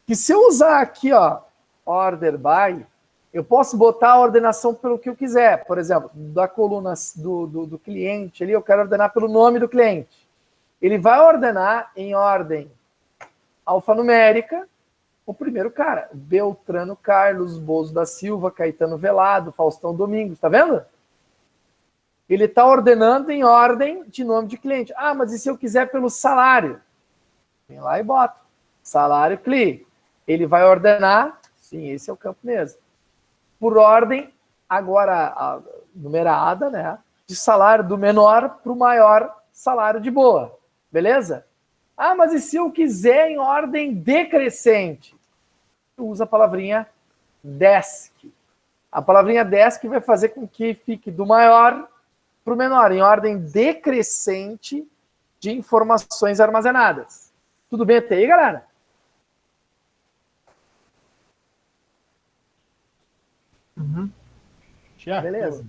Que se eu usar aqui, ó, order by, eu posso botar a ordenação pelo que eu quiser. Por exemplo, da coluna do cliente ali, eu quero ordenar pelo nome do cliente. Ele vai ordenar em ordem alfanumérica o primeiro cara. Beltrano Carlos, Bozo da Silva, Caetano Velado, Faustão Domingos. Tá vendo? Ele está ordenando em ordem de nome de cliente. Ah, mas e se eu quiser pelo salário? Vem lá e bota. Salário CLI. Ele vai ordenar, sim, esse é o campo mesmo, por ordem, agora numerada, né? De salário do menor para o maior salário de boa. Beleza? Ah, mas e se eu quiser em ordem decrescente? Eu uso a palavrinha desk. A palavrinha desk vai fazer com que fique do maior para o menor, em ordem decrescente de informações armazenadas. Tudo bem até aí, galera? Uhum. Beleza.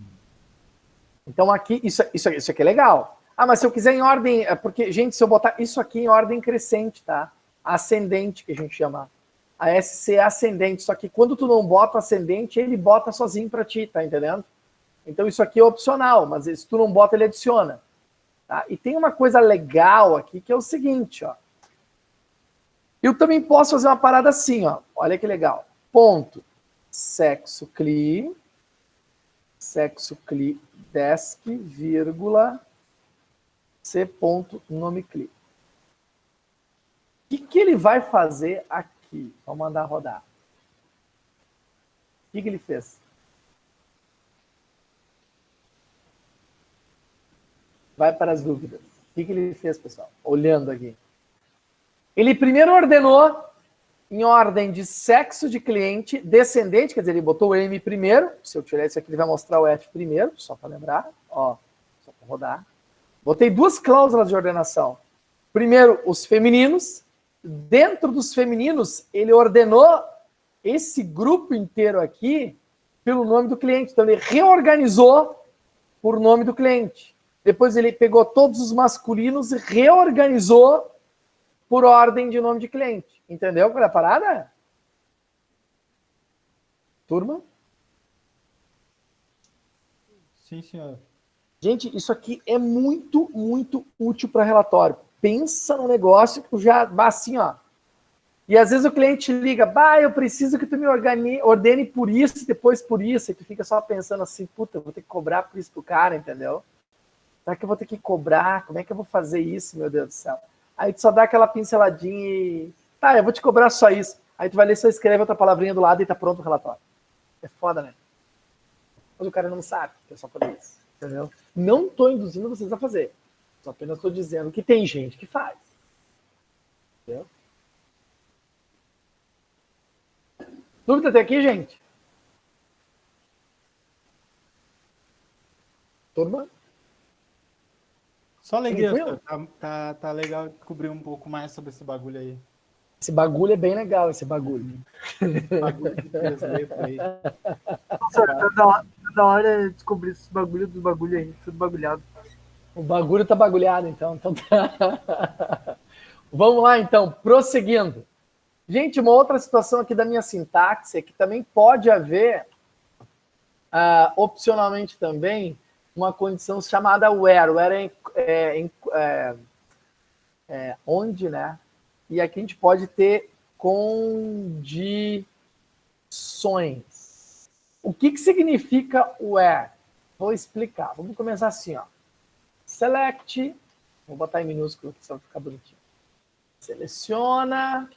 Então aqui, isso aqui é legal. Ah, mas se eu quiser em ordem... Porque, gente, se eu botar isso aqui em ordem crescente, tá? Ascendente, que a gente chama. A SC é ascendente. Só que quando tu não bota ascendente, ele bota sozinho para ti, tá entendendo? Então isso aqui é opcional, mas se tu não bota, ele adiciona. Tá? E tem uma coisa legal aqui, que é o seguinte, ó. Eu também posso fazer uma parada assim, ó. Olha que legal. Ponto. Sexo CLI, desk, vírgula, C ponto nome CLI. O que ele vai fazer aqui? Vou mandar rodar. O que ele fez? Vai para as dúvidas. O que ele fez, pessoal? Olhando aqui. Ele primeiro ordenou em ordem de sexo de cliente descendente, quer dizer, ele botou o M primeiro. Se eu tirar isso aqui, ele vai mostrar o F primeiro, só para lembrar. Ó, só para rodar. Botei duas cláusulas de ordenação. Primeiro, os femininos. Dentro dos femininos, ele ordenou esse grupo inteiro aqui pelo nome do cliente. Então, ele reorganizou por nome do cliente. Depois, ele pegou todos os masculinos e reorganizou por ordem de nome de cliente. Entendeu qual é a parada? Turma? Sim, senhor. Gente, isso aqui é muito, muito útil para relatório. Pensa no negócio que já assim, ó. E às vezes o cliente liga, bah, eu preciso que tu me ordene por isso e depois por isso. E tu fica só pensando assim, puta, eu vou ter que cobrar por isso pro cara, entendeu? Será que eu vou ter que cobrar? Como é que eu vou fazer isso, meu Deus do céu? Aí tu só dá aquela pinceladinha e... Tá, eu vou te cobrar só isso. Aí tu vai ler, só escreve outra palavrinha do lado e tá pronto o relatório. É foda, né? Mas o cara não sabe que é só fazer isso. Entendeu? Não tô induzindo vocês a fazer. Só apenas estou dizendo que tem gente que faz. Entendeu? Dúvida até aqui, gente? Turma? Só alegria, tá legal descobrir um pouco mais sobre esse bagulho aí. Esse bagulho é bem legal, esse bagulho. Bagulho de 3 letras aí. Nossa, Da hora é descobrir esses bagulho dos bagulho aí, tudo bagulhado. O bagulho tá bagulhado, então. Então tá. Vamos lá, então, prosseguindo. Gente, uma outra situação aqui da minha sintaxe é que também pode haver, opcionalmente também, uma condição chamada where. Where é onde, né? E aqui a gente pode ter condições. O que significa where? Vou explicar. Vamos começar assim, ó. Select, vou botar em minúsculo aqui só para ficar bonitinho. Seleciona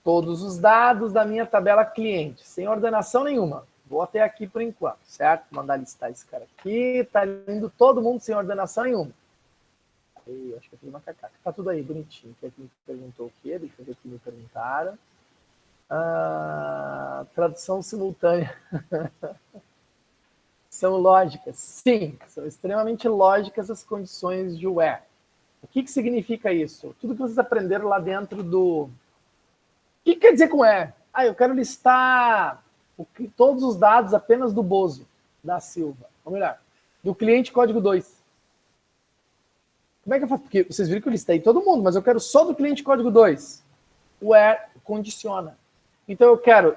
todos os dados da minha tabela cliente, sem ordenação nenhuma. Vou até aqui por enquanto, certo? Mandar listar esse cara aqui. Tá indo todo mundo sem ordenação nenhuma. Aí, acho que eu fiz uma cacaca. Tá tudo aí, bonitinho. Aqui me perguntou o quê? Deixa eu ver o que me perguntaram. Tradução simultânea. São lógicas. Sim, são extremamente lógicas as condições de where. O que significa isso? Tudo que vocês aprenderam lá dentro do... O que quer dizer com where? Eu quero listar todos os dados apenas do Bozo, da Silva. Ou melhor, do cliente código 2. Como é que eu faço? Porque vocês viram que eu listei todo mundo, mas eu quero só do cliente código 2. Where condiciona. Então eu quero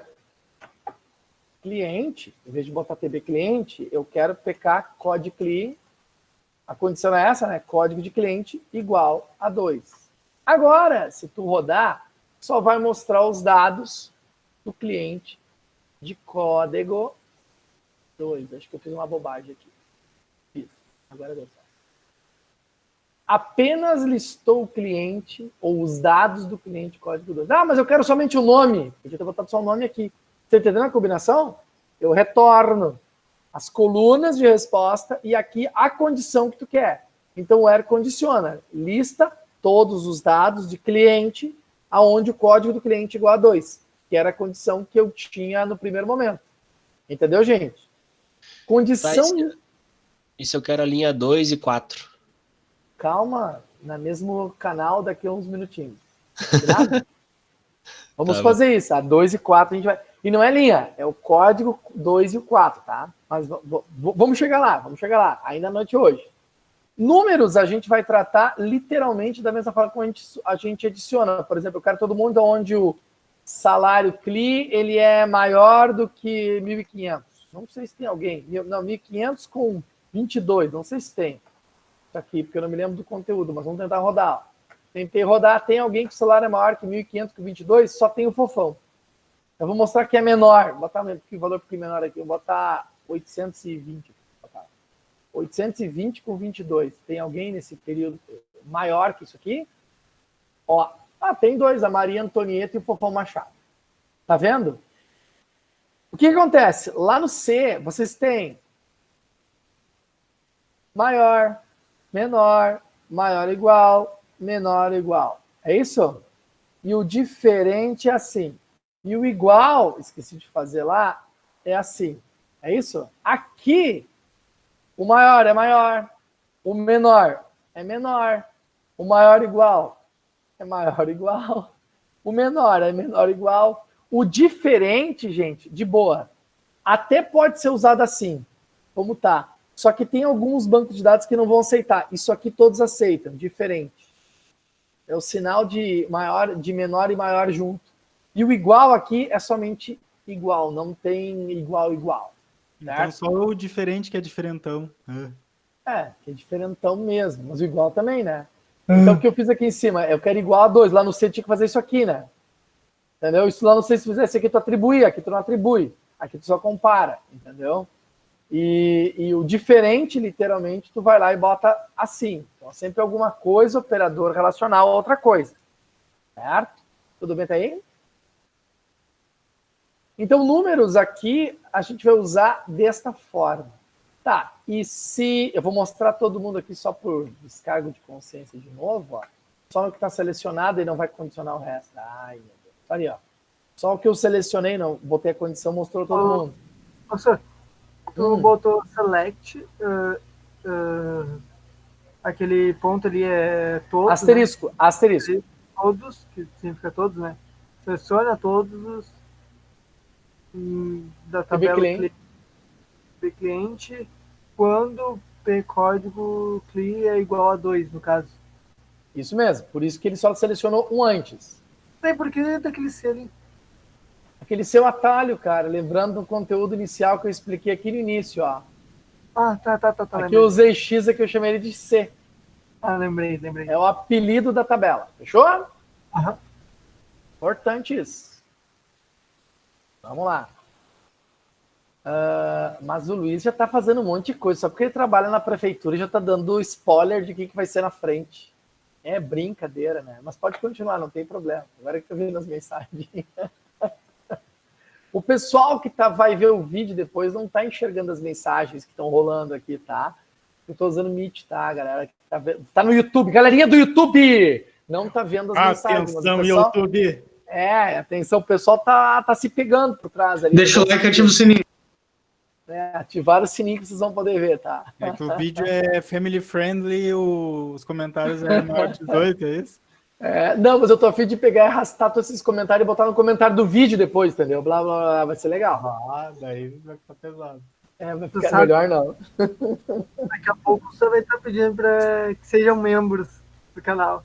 cliente, em vez de botar TB cliente, eu quero pk codecli. A condição é essa, né? Código de cliente igual a 2. Agora, se tu rodar, só vai mostrar os dados do cliente de código 2. Acho que eu fiz uma bobagem aqui. Isso. Agora deu certo. Apenas listou o cliente ou os dados do cliente código 2. Mas eu quero somente o nome. Podia ter botado só o nome aqui. Você entendeu a combinação? Eu retorno as colunas de resposta e aqui a condição que tu quer. Então o where condiciona. Lista todos os dados de cliente aonde o código do cliente é igual a 2, que era a condição que eu tinha no primeiro momento. Entendeu, gente? Condição... Isso eu quero a linha 2 e 4. Calma, no mesmo canal daqui a uns minutinhos. Cuidado? Vamos fazer isso. A 2 e 4 a gente vai... E não é linha, é o código 2 e o 4, tá? Mas vamos chegar lá, ainda à noite hoje. Números a gente vai tratar literalmente da mesma forma como a gente adiciona. Por exemplo, eu quero todo mundo onde o salário CLI ele é maior do que 1.500. Não sei se tem alguém. Não, 1.500 com 22, não sei se tem. Tá aqui, porque eu não me lembro do conteúdo, mas vamos tentar rodar. Tentei rodar, tem alguém que o salário é maior que 1.500 com 22, só tem o fofão. Eu vou mostrar que é menor. Vou botar o valor porque menor aqui. Eu vou botar 820. 820 com 22. Tem alguém nesse período maior que isso aqui? Ó, tem dois, a Maria Antonieta e o Fofão Machado. Tá vendo? O que acontece? Lá no C, vocês têm maior, menor, maior igual, menor igual. É isso? E o diferente é assim. E o igual, esqueci de fazer lá, é assim. É isso? Aqui, o maior é maior, o menor é menor, o maior igual é maior igual, o menor é menor igual. O diferente, gente, de boa, até pode ser usado assim, como tá. Só que tem alguns bancos de dados que não vão aceitar. Isso aqui todos aceitam, diferente. É o sinal de maior, de menor e maior junto. E o igual aqui é somente igual, não tem igual, igual. Certo? Então só o diferente que é diferentão. Que é diferentão mesmo, mas o igual também, né? Então o que eu fiz aqui em cima? Eu quero igual a 2. Lá no C tinha que fazer isso aqui, né? Entendeu? Isso lá no C, se fizer esse aqui tu atribui, aqui tu não atribui. Aqui tu só compara, entendeu? E o diferente, literalmente, tu vai lá e bota assim. Então sempre alguma coisa, operador relacional a outra coisa. Certo? Tudo bem, tá aí? Então, números aqui, a gente vai usar desta forma. Tá, e se... Eu vou mostrar todo mundo aqui só por descargo de consciência de novo, ó. Só no que está selecionado e não vai condicionar o resto. Ai, meu Deus. Ali, ó. Só o que eu selecionei, não. Botei a condição, mostrou todo mundo. Nossa, tu botou select, aquele ponto ali é todos. Asterisco, né? Asterisco. Todos, que significa todos, né? Seleciona todos os da tabela cliente quando pcódigo CLI é igual a 2, no caso. Isso mesmo, por isso que ele só selecionou um antes. Tem por que daquele selo? Aquele seu atalho, cara, lembrando do conteúdo inicial que eu expliquei aqui no início, ó. Ah, tá. Aqui eu usei X, aqui eu chamei ele de C. Ah, lembrei. É o apelido da tabela. Fechou? Aham. Importante isso. Vamos lá. Mas o Luiz já tá fazendo um monte de coisa. Só porque ele trabalha na prefeitura já tá dando spoiler de o que vai ser na frente. É brincadeira, né? Mas pode continuar, não tem problema. Agora que eu tô vendo as mensagens. O pessoal que vai ver o vídeo depois não tá enxergando as mensagens que estão rolando aqui, tá? Eu tô usando Meet, tá, galera? Tá no YouTube. Galerinha do YouTube! Não tá vendo as mensagens. Atenção, pessoal... YouTube! Atenção, o pessoal tá se pegando por trás ali. Deixa o like e ativa o sininho. Ativar o sininho que vocês vão poder ver, tá? É que o vídeo é family friendly, os comentários é maior de 18, é isso? Não, mas eu tô a fim de pegar e arrastar todos esses comentários e botar no comentário do vídeo depois, entendeu? Blá, blá, blá, vai ser legal. Daí vai ficar pesado. Vai ficar melhor não. Daqui a pouco você vai estar pedindo para que sejam membros do canal.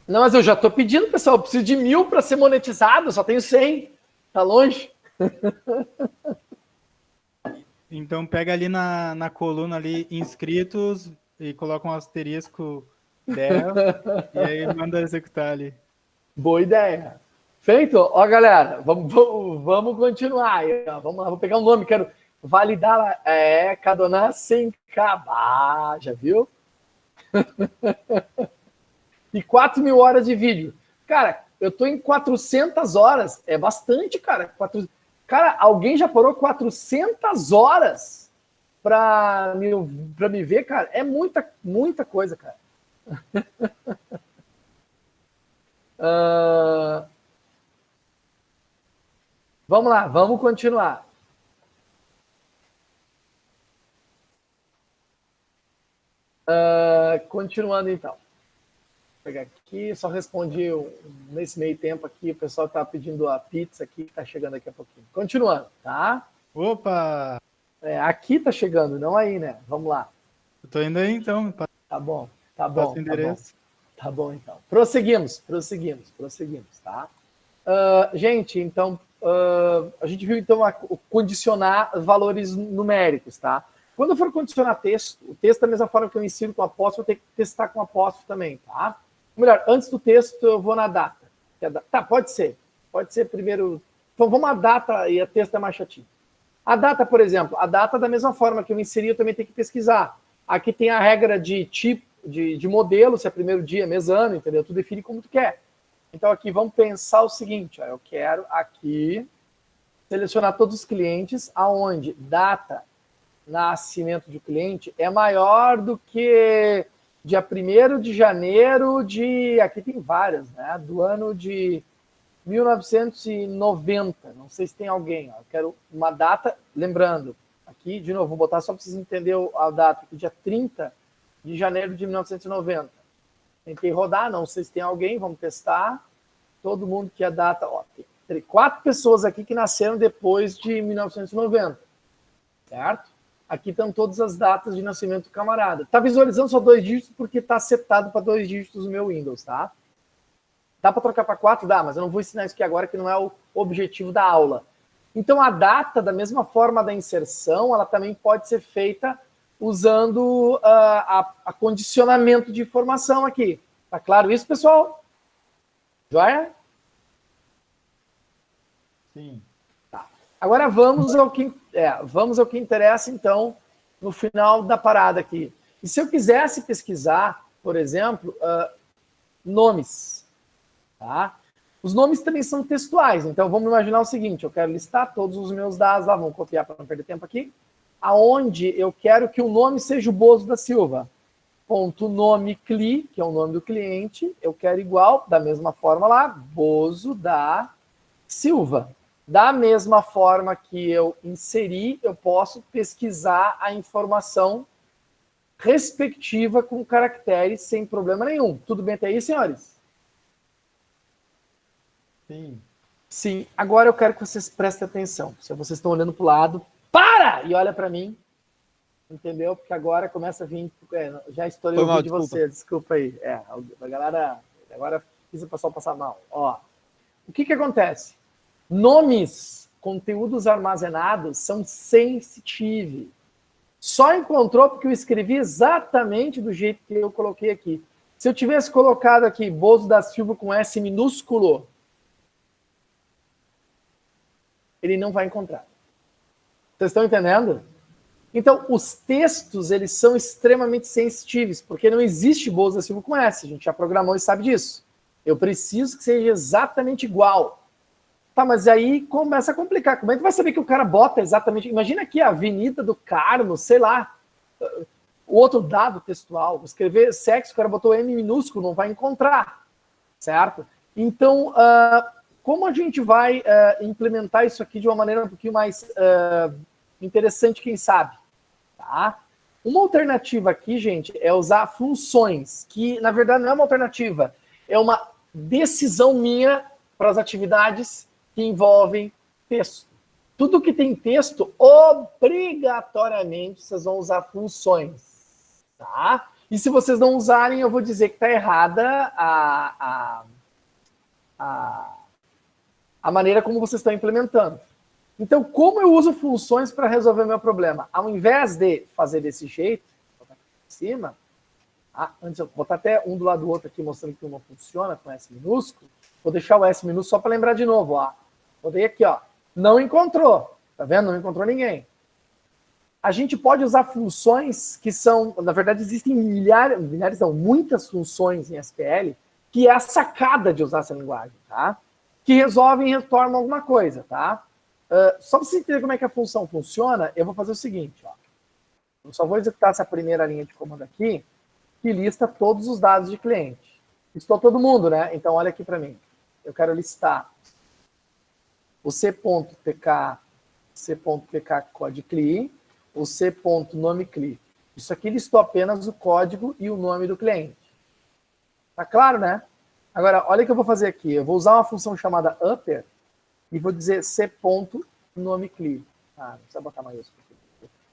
Não, mas eu já tô pedindo, pessoal. Eu preciso de 1000 para ser monetizado, eu só tenho 100. Tá longe? Então pega ali na coluna ali, inscritos, e coloca um asterisco 10, e aí manda executar ali. Boa ideia. Feito? Ó, galera, vamos continuar aí. Ó. Vamos lá, vou pegar um nome, quero validar lá. Cadoná sem acabar, já viu? E 4.000 horas de vídeo. Cara, eu tô em 400 horas. É bastante, cara. Cara, alguém já parou 400 horas pra me ver, cara? É muita coisa, cara. Vamos lá, vamos continuar. Continuando, então. Vou pegar aqui, só respondi nesse meio tempo aqui, o pessoal tá pedindo a pizza aqui, que tá chegando daqui a pouquinho. Continuando, tá? Opa! Aqui tá chegando, não aí, né? Vamos lá. Eu tô indo aí, então. Tá bom. Passa o endereço. Tá bom, então. Prosseguimos, tá? Gente, então, a gente viu, então, condicionar valores numéricos, tá? Quando eu for condicionar texto, o texto da mesma forma que eu ensino com apóstrofo, eu tenho que testar com apóstrofo também, tá? Ou melhor, antes do texto, eu vou na data. Tá, pode ser primeiro. Então, vamos à data e a texto é mais chatinho. A data, por exemplo, a data da mesma forma que eu inseri, eu também tenho que pesquisar. Aqui tem a regra de tipo, de modelo, se é primeiro dia, mês, ano, entendeu? Tu define como tu quer. Então, aqui, vamos pensar o seguinte, ó, eu quero aqui selecionar todos os clientes aonde data nascimento de cliente é maior do que dia 1º de janeiro de... Aqui tem várias, né? Do ano de 1990. Não sei se tem alguém. Ó. Eu quero uma data... Lembrando, aqui, de novo, vou botar só para vocês entenderem a data. Aqui, dia 30 de janeiro de 1990. Tentei rodar, não sei se tem alguém. Vamos testar. Todo mundo que a data... Ó, tem 4 pessoas aqui que nasceram depois de 1990. Certo? Aqui estão todas as datas de nascimento do camarada. Está visualizando só 2 dígitos porque está setado para 2 dígitos no meu Windows, tá? Dá para trocar para 4? Dá, mas eu não vou ensinar isso aqui agora, que não é o objetivo da aula. Então, a data, da mesma forma da inserção, ela também pode ser feita usando a condicionamento de informação aqui. Tá claro isso, pessoal? Joia? Sim. Agora vamos ao que interessa, então, no final da parada aqui. E se eu quisesse pesquisar, por exemplo, nomes, tá? Os nomes também são textuais, então vamos imaginar o seguinte, eu quero listar todos os meus dados lá, vamos copiar para não perder tempo aqui, aonde eu quero que o nome seja o Bozo da Silva. Ponto nome CLI, que é o nome do cliente, eu quero igual, da mesma forma lá, Bozo da Silva. Da mesma forma que eu inseri, eu posso pesquisar a informação respectiva com caracteres sem problema nenhum. Tudo bem até aí, senhores? Sim. Sim. Agora eu quero que vocês prestem atenção. Se vocês estão olhando para o lado, para! E olha para mim Entendeu? Porque agora começa a vir... já estourei Foi o mal, vídeo de desculpa. você, desculpa aí. A galera... Agora fiz o pessoal passar mal. Ó, o que acontece? Nomes, conteúdos armazenados são sensitive. Só encontrou porque eu escrevi exatamente do jeito que eu coloquei aqui. Se eu tivesse colocado aqui Bozo da Silva com S minúsculo, ele não vai encontrar. Vocês estão entendendo? Então, os textos, eles são extremamente sensitivos, porque não existe Bozo da Silva com S. A gente já programou e sabe disso. Eu preciso que seja exatamente igual. Tá, mas aí começa a complicar. Como é que vai saber que o cara bota exatamente... Imagina aqui a Avenida do Carmo, sei lá, o outro dado textual. Escrever sexo, o cara botou M minúsculo, não vai encontrar, certo? Então, como a gente vai implementar isso aqui de uma maneira um pouquinho mais interessante, quem sabe? Tá? Uma alternativa aqui, gente, é usar funções, que na verdade não é uma alternativa, é uma decisão minha para as atividades que envolvem texto. Tudo que tem texto, obrigatoriamente, vocês vão usar funções. Tá? E se vocês não usarem, eu vou dizer que está errada a maneira como vocês estão implementando. Então, como eu uso funções para resolver meu problema? Ao invés de fazer desse jeito, vou botar aqui em cima, antes eu vou botar até um do lado do outro aqui, mostrando que uma funciona com S minúsculo, vou deixar o S minúsculo só para lembrar de novo, ó. Botei aqui, ó. Não encontrou. Tá vendo? Não encontrou ninguém. A gente pode usar funções que são... Na verdade, existem muitas funções em SQL que é a sacada de usar essa linguagem, tá? Que resolvem e retornam alguma coisa, tá? Só para você entender como é que a função funciona, eu vou fazer o seguinte, ó. Eu só vou executar essa primeira linha de comando aqui, que lista todos os dados de cliente. Listou todo mundo, né? Então, olha aqui para mim. Eu quero listar o c.pk codecli, o c.nomecli. Isso aqui listou apenas o código e o nome do cliente. Tá claro, né? Agora, olha o que eu vou fazer aqui. Eu vou usar uma função chamada upper e vou dizer c.nomecli. Não precisa botar maiúsculo.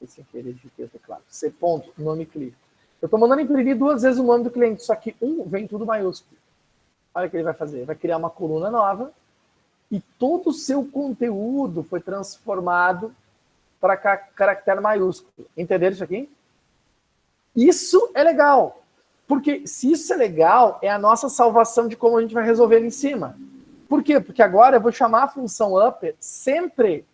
Sem querer digitei o teclado. c.nomecli. Eu estou mandando imprimir 2 vezes o nome do cliente, só que vem tudo maiúsculo. Olha o que ele vai fazer. Ele vai criar uma coluna nova e todo o seu conteúdo foi transformado para caractere maiúsculo. Entenderam isso aqui? Isso é legal. Porque se isso é legal, é a nossa salvação de como a gente vai resolver ali em cima. Por quê? Porque agora eu vou chamar a função upper sempre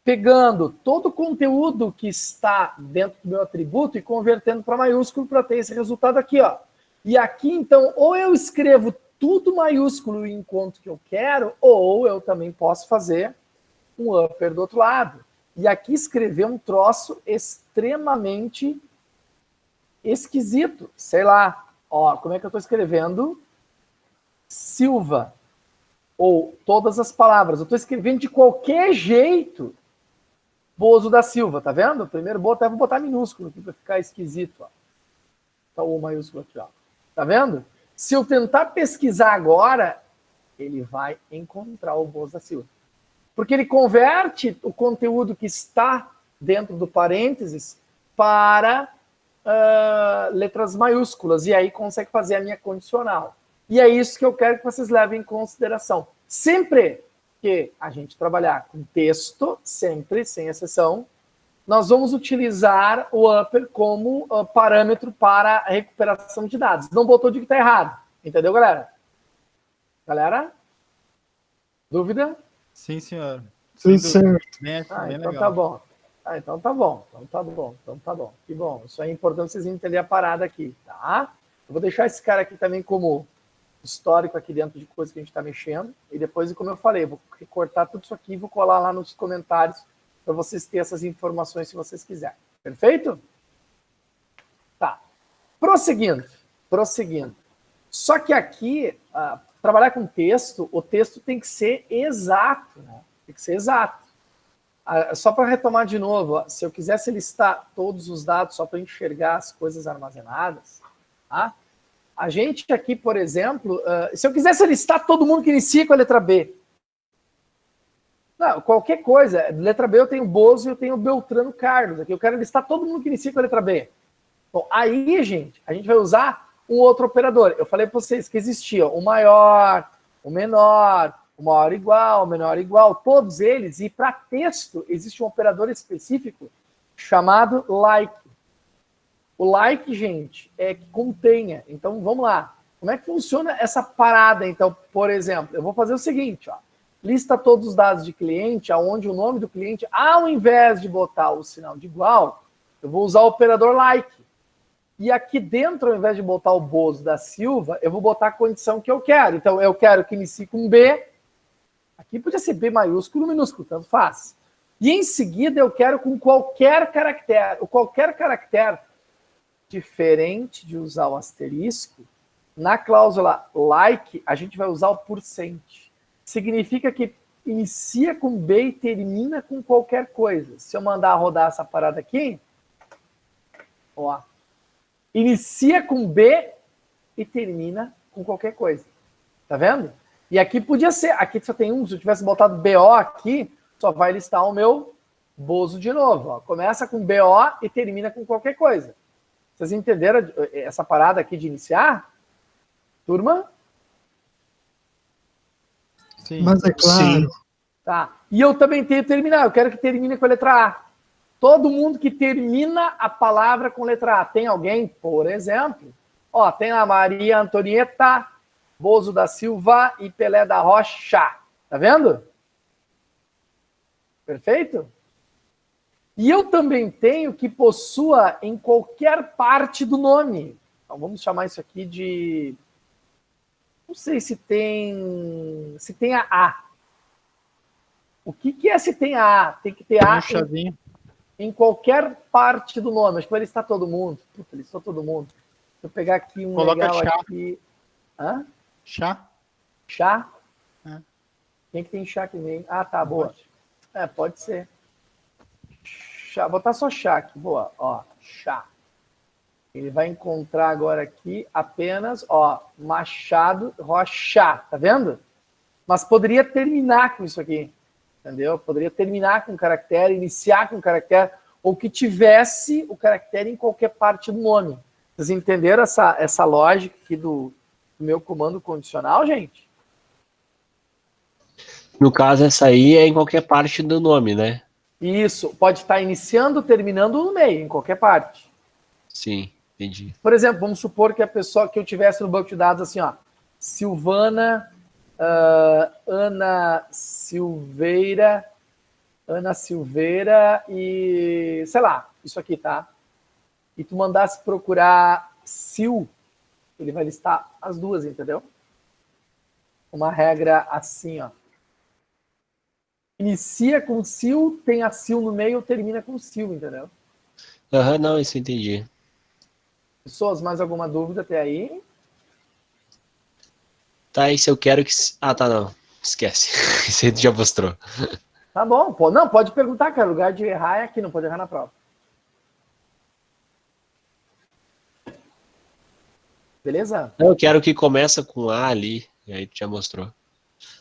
pegando todo o conteúdo que está dentro do meu atributo e convertendo para maiúsculo para ter esse resultado aqui, ó. E aqui, então, ou eu escrevo tudo maiúsculo enquanto que eu quero, ou eu também posso fazer um upper do outro lado. E aqui escrever um troço extremamente esquisito. Sei lá, ó, como é que eu estou escrevendo? Silva. Ou todas as palavras. Eu estou escrevendo de qualquer jeito. Bozo da Silva, tá vendo? Primeiro vou botar minúsculo aqui para ficar esquisito, ó. Tá o maiúsculo aqui, ó. Tá vendo? Se eu tentar pesquisar agora, ele vai encontrar o Bozo da Silva. Porque ele converte o conteúdo que está dentro do parênteses para letras maiúsculas. E aí consegue fazer a minha condicional. E é isso que eu quero que vocês levem em consideração. Sempre que a gente trabalhar com texto, sempre, sem exceção, nós vamos utilizar o upper como parâmetro para a recuperação de dados. Não botou de que está errado. Entendeu, galera? Galera? Dúvida? Sim, senhor. Tudo certo. Bem Então legal. tá bom. Então tá bom. Que bom. Isso é importante vocês entenderem a parada aqui, tá? Eu vou deixar esse cara aqui também como histórico aqui dentro de coisa que a gente está mexendo. E depois, como eu falei, eu vou recortar tudo isso aqui e vou colar lá nos comentários para vocês terem essas informações se vocês quiserem. Perfeito? Tá. Prosseguindo. Só que aqui, trabalhar com texto, o texto tem que ser exato, né? Tem que ser exato. Só para retomar de novo, se eu quisesse listar todos os dados só para enxergar as coisas armazenadas, tá? A gente aqui, por exemplo, se eu quisesse listar todo mundo que inicia com a letra B, Não, qualquer coisa. Letra B eu tenho Bozo e eu tenho Beltrano Carlos. Aqui eu quero listar todo mundo que inicia com a letra B. Bom, aí, gente, a gente vai usar um outro operador. Eu falei para vocês que existia o maior, o menor, o maior igual, o menor igual, todos eles. E para texto, existe um operador específico chamado like. O like, gente, é que contenha. Então, vamos lá. Como é que funciona essa parada? Então, por exemplo, eu vou fazer o seguinte, ó. Lista todos os dados de cliente, aonde o nome do cliente, ao invés de botar o sinal de igual, eu vou usar o operador like. E aqui dentro, ao invés de botar o Bozo da Silva, eu vou botar a condição que eu quero. Então, eu quero que inicie com B. Aqui podia ser B maiúsculo ou minúsculo, tanto faz. E em seguida, eu quero com qualquer caractere. O qualquer caractere, diferente de usar o asterisco, na cláusula like, a gente vai usar o %. Significa que inicia com B e termina com qualquer coisa. Se eu mandar rodar essa parada aqui, ó, inicia com B e termina com qualquer coisa. Tá vendo? E aqui podia ser, aqui só tem um, se eu tivesse botado BO aqui, só vai listar o meu Bozo de novo. Ó. Começa com BO e termina com qualquer coisa. Vocês entenderam essa parada aqui de iniciar? Turma? Sim. Mas é claro. Sim. Tá. E eu também tenho que terminar. Eu quero que termine com a letra A. Todo mundo que termina a palavra com letra A. Tem alguém, por exemplo, ó, tem a Maria Antonieta, Bozo da Silva e Pelé da Rocha. Tá vendo? Perfeito? E eu também tenho que possua em qualquer parte do nome. Então vamos chamar isso aqui de... Não sei se tem a A. O que é se tem a A? Tem que ter A em qualquer parte do nome. Acho que vai listar todo mundo. Puta, listou todo mundo. Deixa eu pegar aqui um Coloca legal chá. aqui. Hã? Chá? Chá? É. Quem que tem chá aqui meio? Ah, tá, boa. É, pode ser. Chá, botar só chá aqui. Boa, ó, chá. Ele vai encontrar agora aqui apenas, ó, Machado Rocha, tá vendo? Mas poderia terminar com isso aqui, entendeu? Poderia terminar com um caractere, iniciar com um caractere, ou que tivesse o caractere em qualquer parte do nome. Vocês entenderam essa lógica aqui do meu comando condicional, gente? No caso, essa aí é em qualquer parte do nome, né? Isso, pode estar iniciando, terminando ou no meio, em qualquer parte. Sim, entendi. Por exemplo, vamos supor que a pessoa que eu tivesse no banco de dados assim, ó, Silvana, Ana Silveira e, sei lá, isso aqui, tá? E tu mandasse procurar Sil, ele vai listar as duas, entendeu? Uma regra assim, ó. Inicia com Sil, tem a Sil no meio, termina com Sil, entendeu? Aham, não, isso eu entendi. Pessoas, mais alguma dúvida até aí? Tá, e se eu quero que... Ah, tá, não. Esquece. Isso aí tu já mostrou. Tá bom, pô. Não, pode perguntar, cara. O lugar de errar é aqui, não pode errar na prova. Beleza? Eu quero que começa com A ali. E aí tu já mostrou.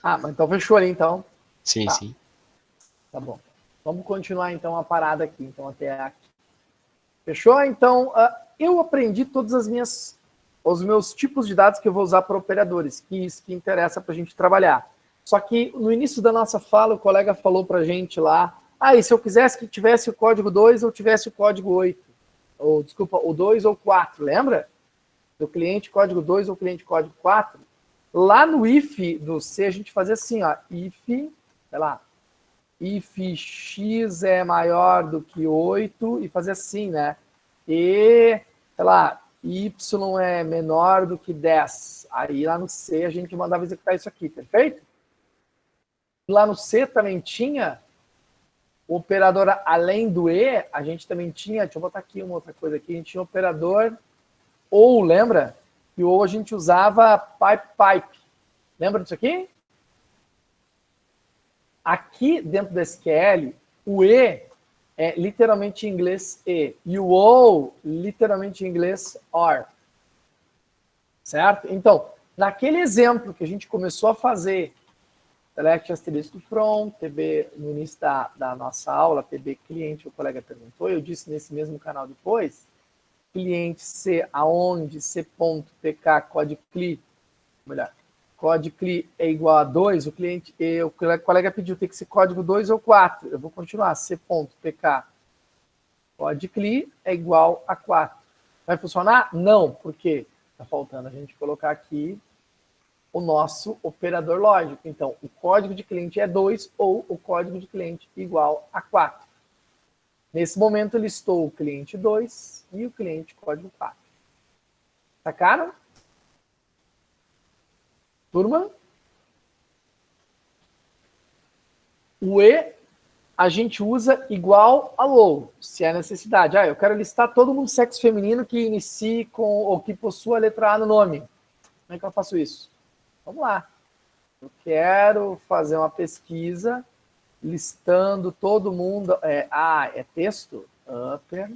Ah, mas então fechou ali, então. Sim, Tá. sim. Tá bom. Vamos continuar, então, a parada aqui. Então, até aqui. Fechou? Então, eu aprendi todas os meus tipos de dados que eu vou usar para operadores, que isso que interessa para a gente trabalhar. Só que no início da nossa fala, o colega falou para a gente lá, e se eu quisesse que tivesse o código 2 ou tivesse o código 8, ou desculpa, o 2 ou 4, lembra? Do cliente código 2 ou cliente código 4. Lá no if do C, a gente fazia assim, ó, if, sei lá, if x é maior do que 8, e fazer assim, né? E, sei lá, y é menor do que 10. Aí lá no C a gente mandava executar isso aqui, perfeito? Lá no C também tinha o operador além do E, a gente também tinha, deixa eu botar aqui uma outra coisa aqui, a gente tinha o operador ou, lembra? E ou a gente usava pipe. Lembra disso aqui? Aqui dentro do SQL, o E é literalmente em inglês E. E o OU, literalmente em inglês OR. Certo? Então, naquele exemplo que a gente começou a fazer select asterisco from, TB, no início da nossa aula, TB cliente, o colega perguntou, eu disse nesse mesmo canal depois, cliente C, aonde C.pk, código CLI, melhor, código CLI é igual a 2, o colega pediu, tem que ser código 2 ou 4, eu vou continuar, C.pk, código CLI é igual a 4. Vai funcionar? Não, porque está faltando a gente colocar aqui o nosso operador lógico. Então, o código de cliente é 2 ou o código de cliente igual a 4. Nesse momento, eu listou o cliente 2 e o cliente código 4. Sacaram? Turma? O E a gente usa igual a low, se é necessidade. Eu quero listar todo mundo sexo feminino que inicie com ou que possua a letra A no nome. Como é que eu faço isso? Vamos lá. Eu quero fazer uma pesquisa listando todo mundo. É texto? Upper.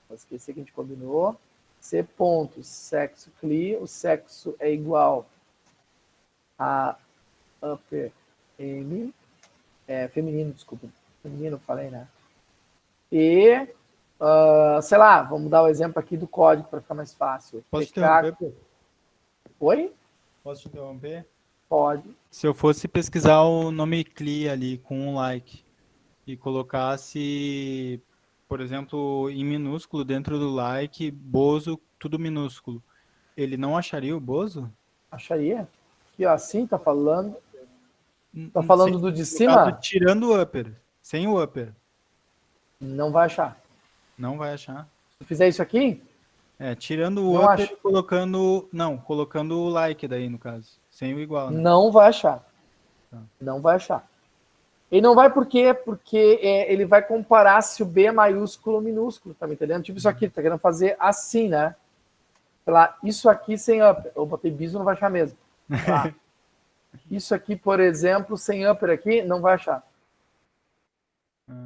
Vou esquecer que a gente combinou. C ponto, sexo CLI. O sexo é igual a upper M. Feminino, desculpa. Feminino, falei, né? E, sei lá, vamos dar o exemplo aqui do código para ficar mais fácil. Posso te interromper, pô? Oi? Posso te interromper? Pode. Se eu fosse pesquisar o nome CLI ali com um like e colocasse, por exemplo, em minúsculo dentro do like, Bozo, tudo minúsculo, ele não acharia o Bozo? Acharia. Aqui, ó, assim, tá falando. Tá falando do de cima? Tirando o upper, sem o upper. Não vai achar. Não vai achar. Se fizer isso aqui, Tirando o não upper acho. e colocando... Não, colocando o like daí, no caso. Sem o igual, né? Não vai achar. Tá. Não vai achar. Ele não vai por quê? Porque ele vai comparar se o B é maiúsculo ou minúsculo, tá me entendendo? Tipo isso aqui, tá querendo fazer assim, né? Sei lá, isso aqui sem upper. Eu botei biso, não vai achar mesmo. Tá? Isso aqui, por exemplo, sem upper aqui, não vai achar.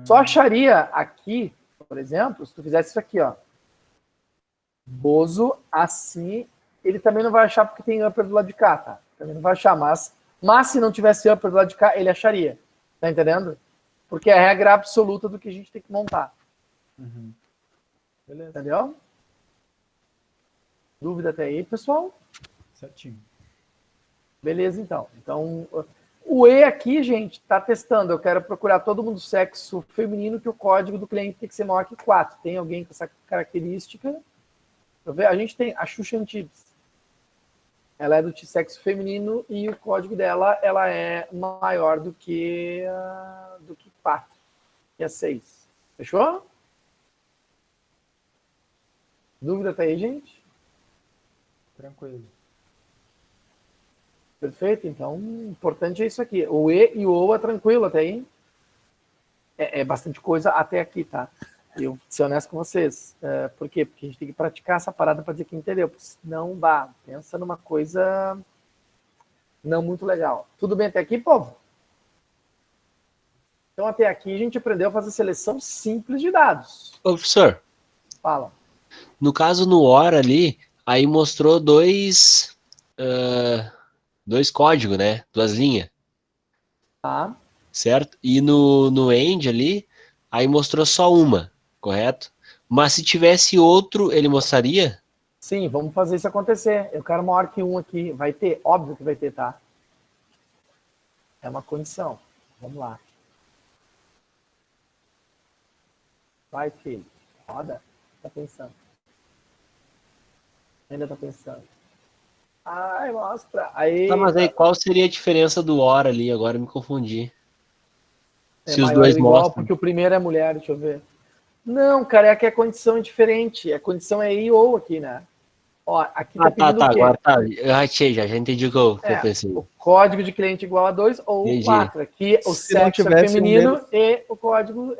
Só acharia aqui, por exemplo, se tu fizesse isso aqui, ó. Bozo, assim, ele também não vai achar porque tem upper do lado de cá, tá? Também não vai achar, mas se não tivesse upper do lado de cá, ele acharia. Tá entendendo? Porque é a regra absoluta do que a gente tem que montar. Uhum. Beleza. Entendeu? Dúvida até aí, pessoal? Certinho. Beleza, então. Então, o E aqui, gente, tá testando. Eu quero procurar todo mundo sexo feminino que o código do cliente tem que ser maior que 4. Tem alguém com essa característica? A gente tem a Xuxa Antibes. Ela é do sexo feminino e o código dela ela é maior do que 4, que é 6. Fechou? Dúvida até aí, gente? Tranquilo. Perfeito? Então, o importante é isso aqui. O E e o O é tranquilo até aí. É bastante coisa até aqui, tá? Eu vou ser honesto com vocês. Por quê? Porque a gente tem que praticar essa parada para dizer que entendeu. Porque senão, pensa numa coisa não muito legal. Tudo bem até aqui, povo? Então, até aqui a gente aprendeu a fazer seleção simples de dados. Ô, professor, Fala. no caso no OR ali, aí mostrou dois códigos, né? 2 linhas. Tá? Certo? E no end ali, aí mostrou só uma, correto? Mas se tivesse outro, ele mostraria? Sim, vamos fazer isso acontecer. Eu quero maior que 1 aqui. Vai ter? Óbvio que vai ter, tá? É uma condição. Vamos lá. Vai, filho. Roda. Tá pensando. Ainda tá pensando. Ai, mostra. Aí, Tá, mas aí qual seria a diferença do OR ali? Agora eu me confundi. Se os maior dois ou igual, mostram. porque o primeiro é mulher, deixa eu ver. Não, cara, é que a condição é diferente. A condição é I ou aqui, né? Ó, aqui tá pedindo o quê? Agora tá. Eu achei, já entendi o que eu pensei. O código de cliente igual a 2 ou Entendi. 4. Aqui o Se não sexo é tivesse feminino e o código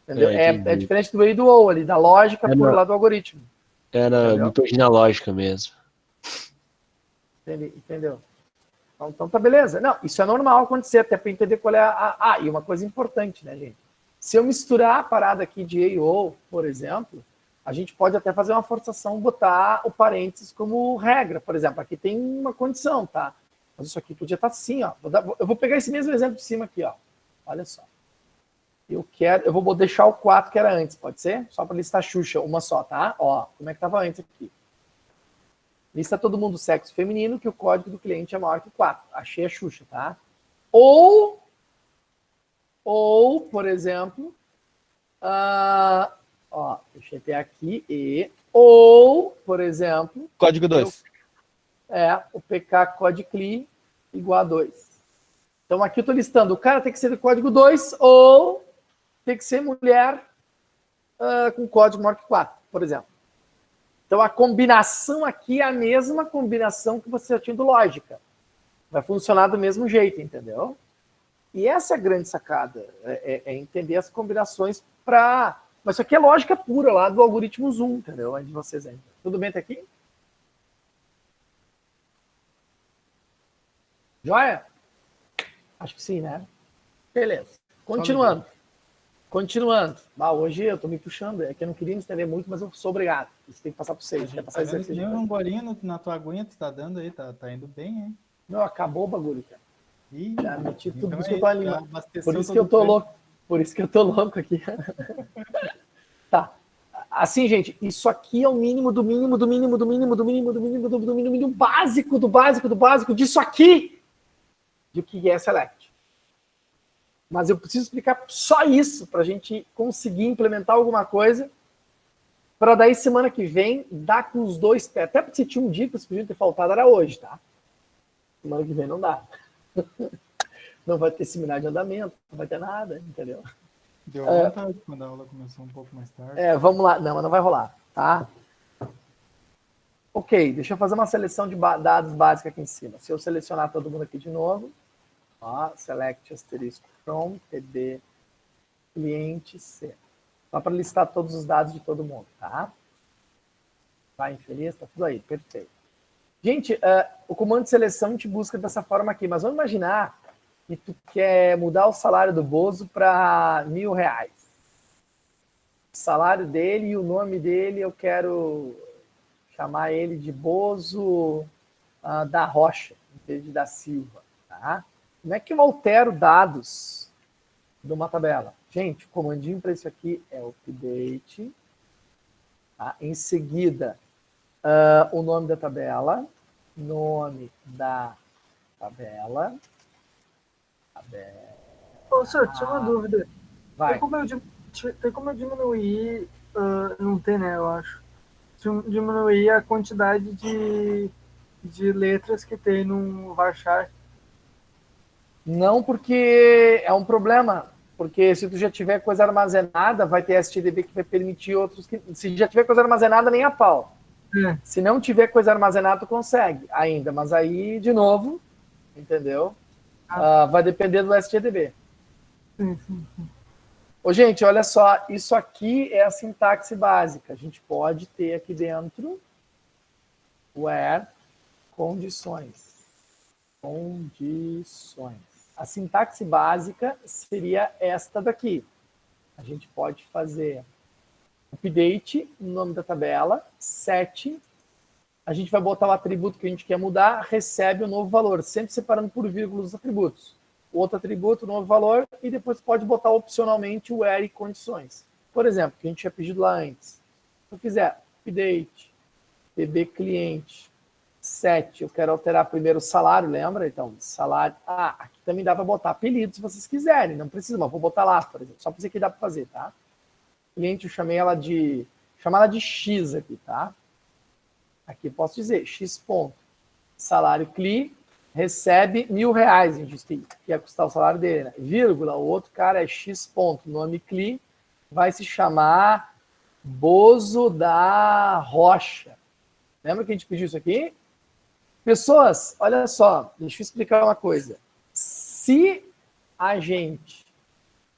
entendeu? entendi. É diferente do I e do ou ali, da lógica por não. lá do algoritmo. Me perdi na lógica mesmo. Entendeu? Então tá beleza. Não, isso é normal acontecer, até para entender qual é e uma coisa importante, né, gente? Se eu misturar a parada aqui de E e ou, por exemplo, a gente pode até fazer uma forçação, botar o parênteses como regra. Por exemplo, aqui tem uma condição, tá? Mas isso aqui podia estar assim, ó. Eu vou pegar esse mesmo exemplo de cima aqui, ó. Olha só. Eu vou deixar o 4 que era antes, pode ser? Só para listar Xuxa, uma só, tá? Ó, como é que estava antes aqui. Lista todo mundo sexo feminino, que o código do cliente é maior que 4. Achei a Xuxa, tá? Ou por exemplo, ó, deixa eu ter aqui, ou, por exemplo... Código 2. O PK CODE-CLI igual a 2. Então aqui eu estou listando, o cara tem que ser do código 2 ou tem que ser mulher com código maior que 4, por exemplo. Então a combinação aqui é a mesma combinação que você já tinha do lógica. Vai funcionar do mesmo jeito, entendeu? E essa é a grande sacada, é entender as combinações para... Mas isso aqui é lógica pura lá do algoritmo Zoom, entendeu? Onde vocês entram. Tudo bem até aqui? Joia? Acho que sim, né? Beleza. Continuando. Hoje eu tô me puxando. É que eu não queria me estender muito, mas eu sou obrigado. Isso tem que passar por vocês. Quer passar isso aqui? Um golinho na tua aguinha tu tá dando aí, tá indo bem, hein? Não, acabou o bagulho, cara. Ih, já meti tudo, então por isso que eu tô animado. Por isso que eu tô louco. Por isso que eu tô louco aqui. Tá. Assim, gente, isso aqui é o mínimo do mínimo do mínimo do mínimo do mínimo do mínimo do mínimo básico do básico do básico disso aqui. De o que é Select. Mas eu preciso explicar só isso para a gente conseguir implementar alguma coisa para daí semana que vem dar com os dois pés. Até porque se tinha um dia que vocês podiam ter faltado, era hoje, tá? Semana que vem não dá. Não vai ter seminário de andamento, não vai ter nada, entendeu? Deu vontade quando a aula começou um pouco mais tarde. Vamos lá. Não, mas não vai rolar, tá? Ok, deixa eu fazer uma seleção de dados básicos aqui em cima. Se eu selecionar todo mundo aqui de novo, ó, select asterisco from TB cliente C. Só para listar todos os dados de todo mundo, tá? Vai infeliz, tá tudo aí, perfeito. Gente, o comando de seleção te busca dessa forma aqui, mas vamos imaginar que tu quer mudar o salário do Bozo para R$1.000. O salário dele e o nome dele, eu quero chamar ele de Bozo da Rocha, em vez de da Silva, tá? Como é que eu altero dados de uma tabela? Gente, o comandinho para isso aqui é update. Tá? Em seguida, o nome da tabela. Nome da tabela. Ô, senhor, tinha uma dúvida. Vai. Tem como eu diminuir... não tem, né, eu acho. Diminuir a quantidade de letras que tem no varchar. Não, porque é um problema. Porque se tu já tiver coisa armazenada, vai ter STDB que vai permitir outros que... Se já tiver coisa armazenada, nem a pau. Se não tiver coisa armazenada, tu consegue ainda. Mas aí, de novo, entendeu? Vai depender do STDB. Sim. Ô, gente, olha só. Isso aqui é a sintaxe básica. A gente pode ter aqui dentro where condições. A sintaxe básica seria esta daqui. A gente pode fazer update, nome da tabela, set. A gente vai botar o atributo que a gente quer mudar, recebe o novo valor, sempre separando por vírgula os atributos. O outro atributo, novo valor, e depois pode botar opcionalmente o where e condições. Por exemplo, que a gente tinha pedido lá antes. Se eu fizer update, PB cliente, 7, eu quero alterar primeiro o salário, lembra? Então, salário... aqui também dá para botar apelido se vocês quiserem, não precisa, mas vou botar lá, por exemplo, só para dizer que dá para fazer, tá? Cliente, eu chamei ela de... chamar ela de X aqui, tá? Aqui posso dizer, X ponto. Salário CLI, recebe R$1.000, a gente disse que ia custar o salário dele, né? Vírgula, o outro cara é X ponto, nome CLI, vai se chamar Bozo da Rocha. Lembra que a gente pediu isso aqui? Pessoas, olha só, deixa eu explicar uma coisa. Se a gente,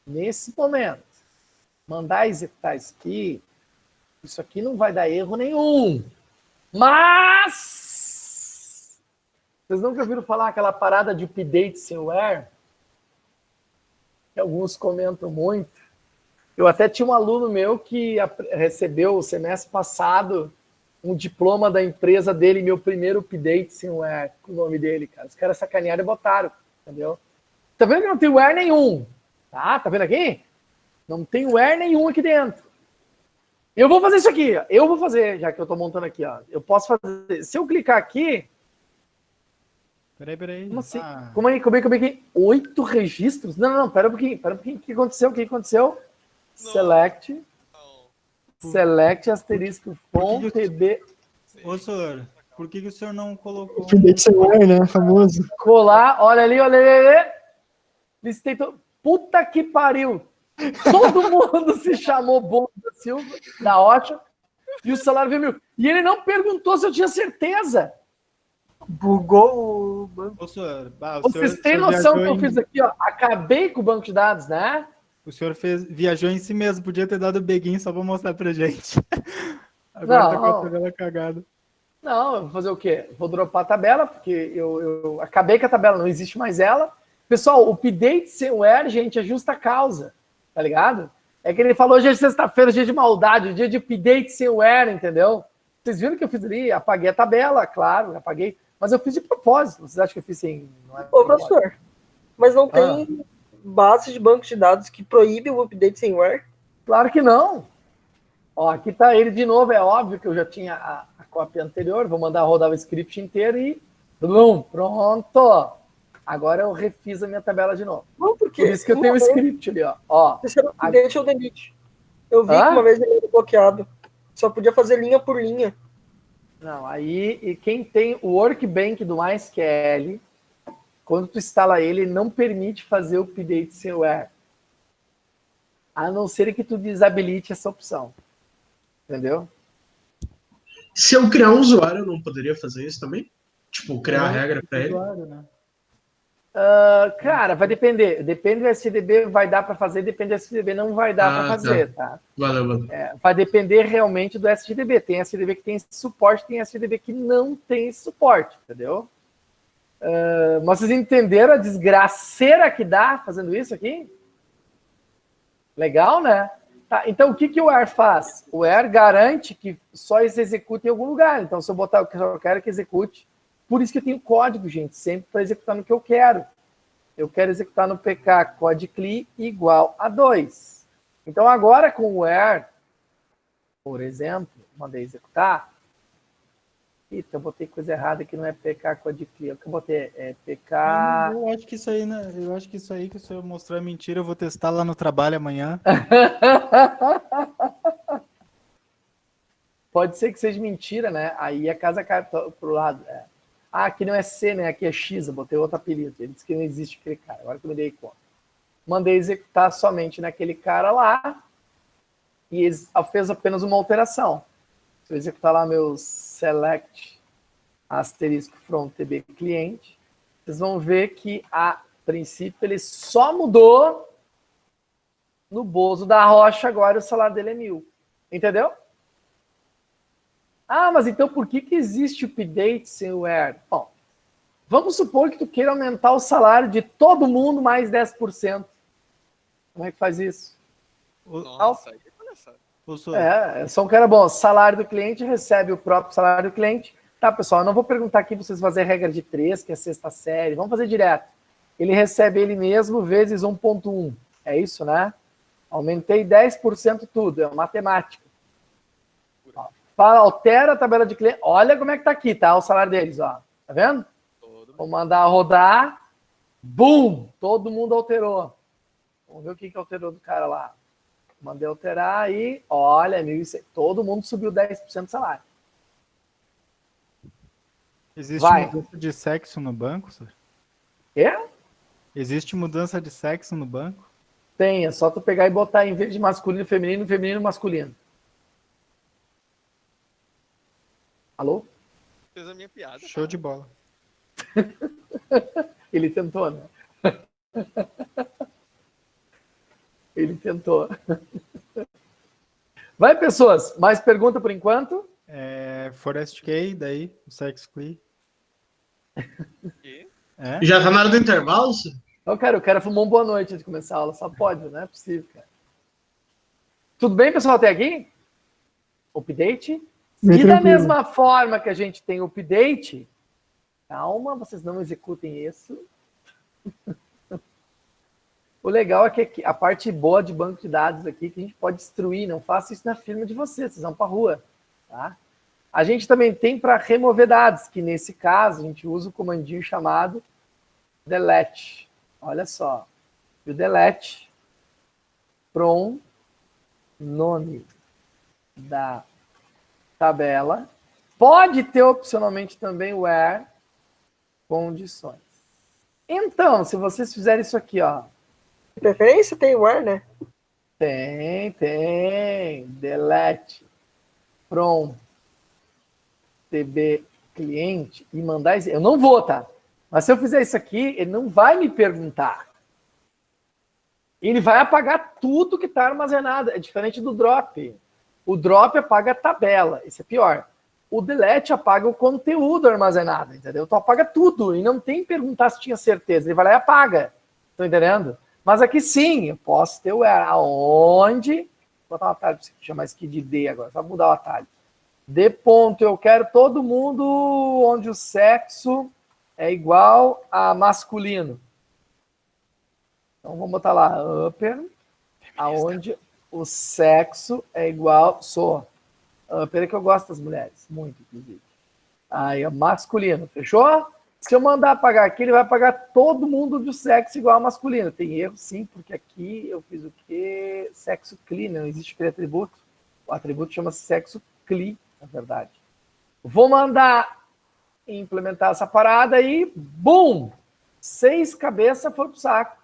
nesse momento, mandar executar isso aqui não vai dar erro nenhum. Mas, vocês nunca ouviram falar aquela parada de update sem where? Que alguns comentam muito. Eu até tinha um aluno meu que recebeu o semestre passado um diploma da empresa dele, meu primeiro update sem where, com o nome dele, cara. Os caras sacanearam e botaram, entendeu? Tá vendo que não tem where nenhum? Tá vendo aqui? Não tem where nenhum aqui dentro. Eu vou fazer isso aqui, ó. Eu vou fazer, já que eu tô montando aqui, ó. Eu posso fazer. Se eu clicar aqui... Peraí. Como assim? Como é que... 8 registros? Não, pera um pouquinho. O que aconteceu? Select asterisco font tb. Ô, senhor, por que o senhor não colocou... Update sem where, né? Famoso. Colar, olha ali. Listei todo... Puta que pariu! Todo mundo se chamou Bozo da Silva, da Rocha, e o salário veio 1.000. E ele não perguntou se eu tinha certeza. Bugou o banco. Ô, senhor, Vocês têm noção que eu fiz aqui, ó? Acabei com o banco de dados, né? O senhor viajou em si mesmo, podia ter dado o beguinho só pra mostrar pra gente. Agora tá com a tabela cagada. Não, eu vou fazer o quê? Vou dropar a tabela, porque eu acabei com a tabela, não existe mais ela. Pessoal, o update sem where, gente, é justa causa, tá ligado? É que ele falou hoje é sexta-feira, dia de maldade, dia de update sem where, entendeu? Vocês viram o que eu fiz ali? Apaguei a tabela, claro, apaguei. Mas eu fiz de propósito. Vocês acham que eu fiz sem... Ô, professor, mas não tem base de banco de dados que proíbe o update sem where? Claro que não. Ó, aqui tá ele de novo. É óbvio que eu já tinha a cópia anterior. Vou mandar rodar o script inteiro e... Blum, pronto. Agora eu refiz a minha tabela de novo. Não, porque... Por isso que eu tenho o script ali, ó. Esse era o update ou delete. Eu vi que uma vez ele era bloqueado. Só podia fazer linha por linha. Não, aí e quem tem o Workbench do MySQL, quando tu instala ele não permite fazer o update sem where. A não ser que tu desabilite essa opção. Entendeu? Se eu criar um usuário, eu não poderia fazer isso também? Tipo, criar a regra para ele? Né? Cara, vai depender. Depende do SDB, vai dar para fazer, depende do SDB, não vai dar para fazer, tá? Valeu. Vai depender realmente do SDB. Tem SDB que tem esse suporte, tem SDB que não tem esse suporte, entendeu? Mas vocês entenderam a desgraceira que dá fazendo isso aqui? Legal, né? Tá, então, o que o where faz? O where garante que só isso execute em algum lugar. Então, se eu botar o que eu quero que execute, por isso que eu tenho código, gente, sempre para executar no que eu quero. Eu quero executar no PK code_cli igual a 2. Então, agora com o where, por exemplo, mandei executar. Eita, eu botei coisa errada aqui, não é PK code_cli. O que eu botei é PK... Eu acho que isso aí, né? Eu acho que isso aí, que se eu mostrar mentira, eu vou testar lá no trabalho amanhã. Pode ser que seja mentira, né? Aí a casa cai pro lado. Aqui não é C, né? Aqui é X, eu botei outro apelido. Ele disse que não existe aquele cara. Agora que eu me dei conta. Mandei executar somente naquele cara lá e fez apenas uma alteração. Se eu executar lá meu select asterisco from tb cliente, vocês vão ver que a princípio ele só mudou no Bozo da Rocha, agora o salário dele é 1.000. Entendeu? Mas então por que existe o update sem where? Bom, vamos supor que tu queira aumentar o salário de todo mundo mais 10%. Como é que faz isso? Nossa, só um cara bom. Salário do cliente recebe o próprio salário do cliente. Tá, pessoal, eu não vou perguntar aqui para vocês fazerem regra de 3, que é a sexta série. Vamos fazer direto. Ele recebe ele mesmo vezes 1.1. É isso, né? Aumentei 10% tudo. É matemática. Altera a tabela de cliente. Olha como é que tá aqui, tá? O salário deles, ó. Tá vendo? Vou mandar rodar. Bum! Todo mundo alterou. Vamos ver o que alterou do cara lá. Mandei alterar e, olha, 1.100. Todo mundo subiu 10% do salário. Existe mudança de sexo no banco, senhor? Existe mudança de sexo no banco? Tem, é só tu pegar e botar em vez de masculino, feminino, feminino, masculino. Alô? Fez a minha piada. Show de bola. Ele tentou, né? Ele tentou. Vai, pessoas. Mais pergunta por enquanto? Forest K, daí, o sex_cli. Já tá na hora do intervalo, senhor? Não, cara, o cara fumou uma boa noite antes de começar a aula. Só pode, não é possível, cara. Tudo bem, pessoal, até aqui? Update Bem E da tranquilo. mesma forma que a gente tem o update, calma, vocês não executem isso. O legal é que a parte boa de banco de dados aqui, que a gente pode destruir, não faça isso na firma de vocês vão para a rua. Tá? A gente também tem para remover dados, que nesse caso a gente usa o comandinho chamado delete. Olha só. E o delete from nome da tabela. Pode ter opcionalmente também o where condições. Então, se vocês fizerem isso aqui, ó. De preferência tem where, né? Tem. Delete from TB cliente e mandar isso. Eu não vou, tá? Mas se eu fizer isso aqui, ele não vai me perguntar. Ele vai apagar tudo que está armazenado. É diferente do drop. O drop apaga a tabela. Isso é pior. O delete apaga o conteúdo armazenado, entendeu? Então apaga tudo. E não tem que perguntar se tinha certeza. Ele vai lá e apaga. Estão entendendo? Mas aqui sim, eu posso ter o where. Aonde? Vou botar um atalho para você chamar isso aqui de D agora. Só mudar o atalho. D ponto, eu quero todo mundo onde o sexo é igual a masculino. Então vamos botar lá, upper, aonde o sexo é igual, upper é que eu gosto das mulheres, muito, inclusive. Aí, masculino, fechou? Se eu mandar apagar aqui, ele vai apagar todo mundo do sexo igual a masculino. Tem erro, sim, porque aqui eu fiz o quê? Sexo clean, não existe aquele atributo. O atributo chama-se sexo clean, na verdade. Vou mandar implementar essa parada aí, bum! 6 cabeças foi pro saco.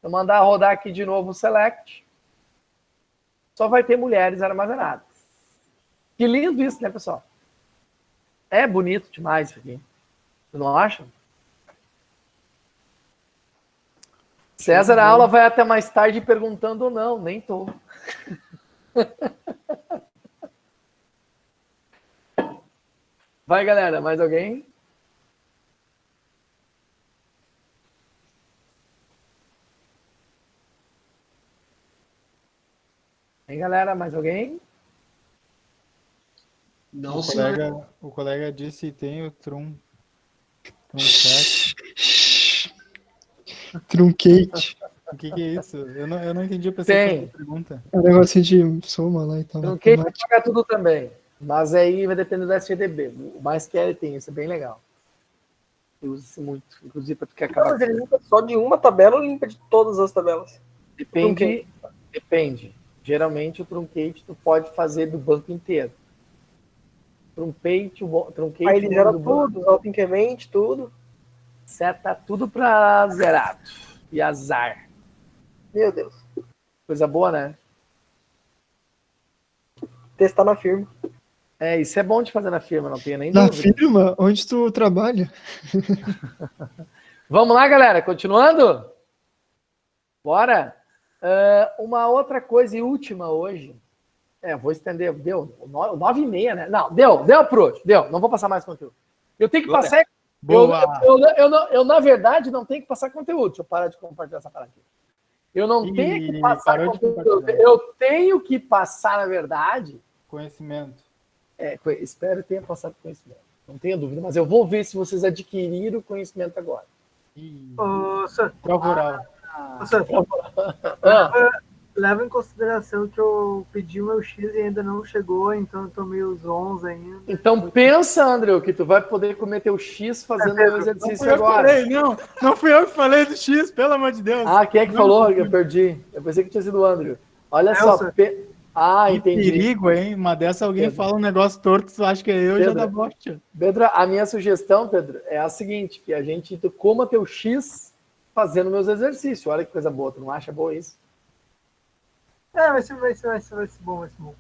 Se eu mandar rodar aqui de novo o select, só vai ter mulheres armazenadas. Que lindo isso, né, pessoal? É bonito demais isso aqui. Você não acha? César, a aula vai até mais tarde perguntando ou não, nem tô. Vai, galera, mais alguém? Tem, galera, mais alguém? Não, O senhor. colega disse tem o Truncate. Truncate. O que é isso? Eu não entendi a pessoa que fez a pergunta. É um negocinho de soma lá e tal. Truncate vai pagar tudo também. Mas aí vai depender do SGDB. O mais que ele tem, isso é bem legal. Eu uso isso muito, inclusive para tu que Não, acabar. mas ele limpa só de uma tabela ou limpa de todas as tabelas? Depende. Geralmente o truncate tu pode fazer do banco inteiro. Truncate Aí ele gera do tudo, auto-increment, tudo. Seta tudo para zerado. E azar. Meu Deus. Coisa boa, né? Testar na firma. É, isso é bom de fazer na firma, não tenho nem Na dúvida. firma? Onde tu trabalha? Vamos lá, galera. Continuando? Bora? Uma outra coisa e última hoje. Vou estender. Deu 9h30, né? Não, deu por hoje. Deu. Não vou passar mais conteúdo. Eu tenho que passar. Eu, na verdade, não tenho que passar conteúdo. Deixa eu parar de compartilhar essa parada aqui. Eu não tenho que passar conteúdo. Eu tenho que passar, na verdade, conhecimento. Espero que tenha passado conhecimento. Não tenha dúvida, mas eu vou ver se vocês adquiriram conhecimento agora. Prova oral. Leva em consideração que eu pedi o meu X e ainda não chegou, então eu tomei os 11 ainda. Então pensa, André, que tu vai poder comer teu X fazendo o exercício agora. Não fui eu que falei do X, pelo amor de Deus. Quem é que falou? Eu perdi. Eu pensei que tinha sido o André. Olha só. Entendi. Que perigo, hein? Uma dessa alguém fala um negócio torto, tu acha que é eu, Pedro, já dá bosta. Pedro, a minha sugestão, Pedro, é a seguinte, que a gente coma teu X fazendo meus exercícios. Olha que coisa boa, tu não acha boa isso? Vai ser bom, vai ser bom.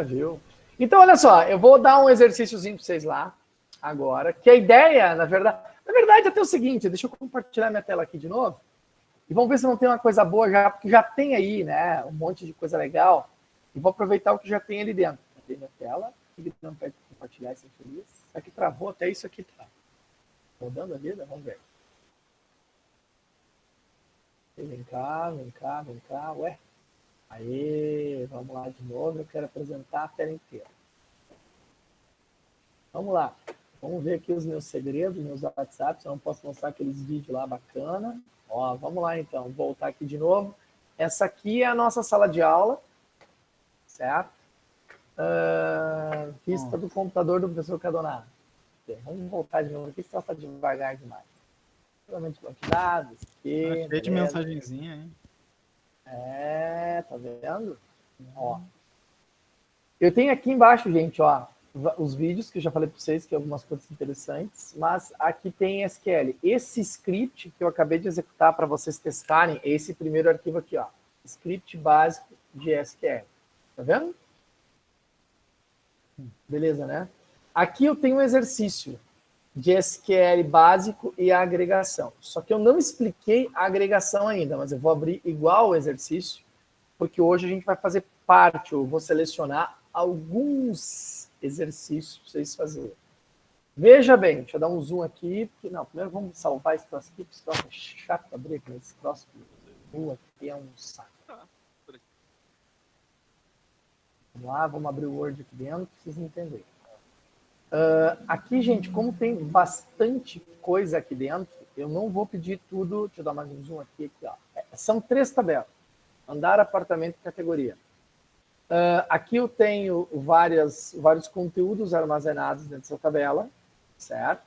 Viu? Então, olha só, eu vou dar um exercíciozinho para vocês lá, agora, que a ideia, na verdade é até o seguinte, deixa eu compartilhar minha tela aqui de novo, e vamos ver se não tem uma coisa boa já, porque já tem aí, né, um monte de coisa legal, e vou aproveitar o que já tem ali dentro. Tem minha tela, que não pede compartilhar, isso é feliz. Aqui travou, até isso aqui tá rodando a vida, vamos ver. Vem cá, ué. Aí, vamos lá de novo, eu quero apresentar a tela inteira. Vamos lá. Vamos ver aqui os meus segredos, meus WhatsApps. Eu não posso mostrar aqueles vídeos lá bacana. Ó, vamos lá então. Vou voltar aqui de novo. Essa aqui é a nossa sala de aula, certo? Vista do computador do professor Cadonado. Vamos voltar de novo aqui, só está devagar demais. Realmente quantidades. Cheio de mensagenzinha, hein? Tá vendo? Ó. Eu tenho aqui embaixo, gente, ó, os vídeos que eu já falei para vocês, que é algumas coisas interessantes, mas aqui tem SQL. Esse script que eu acabei de executar para vocês testarem, é esse primeiro arquivo aqui, ó. Script básico de SQL. Tá vendo? Beleza, né? Aqui eu tenho um exercício de SQL básico e agregação. Só que eu não expliquei a agregação ainda, mas eu vou abrir igual o exercício, porque hoje a gente vai fazer parte, eu vou selecionar alguns exercícios para vocês fazerem. Veja bem, deixa eu dar um zoom aqui. Não, primeiro vamos salvar esse troço aqui, porque esse troço é chato abrir aqui. Esse troço aqui é um saco. Vamos lá, vamos abrir o Word aqui dentro, para vocês entenderem. Aqui, gente, como tem bastante coisa aqui dentro, eu não vou pedir tudo. Deixa eu dar mais um zoom aqui. Ó. São 3 tabelas. Andar, apartamento e categoria. Aqui eu tenho vários conteúdos armazenados dentro dessa tabela, certo?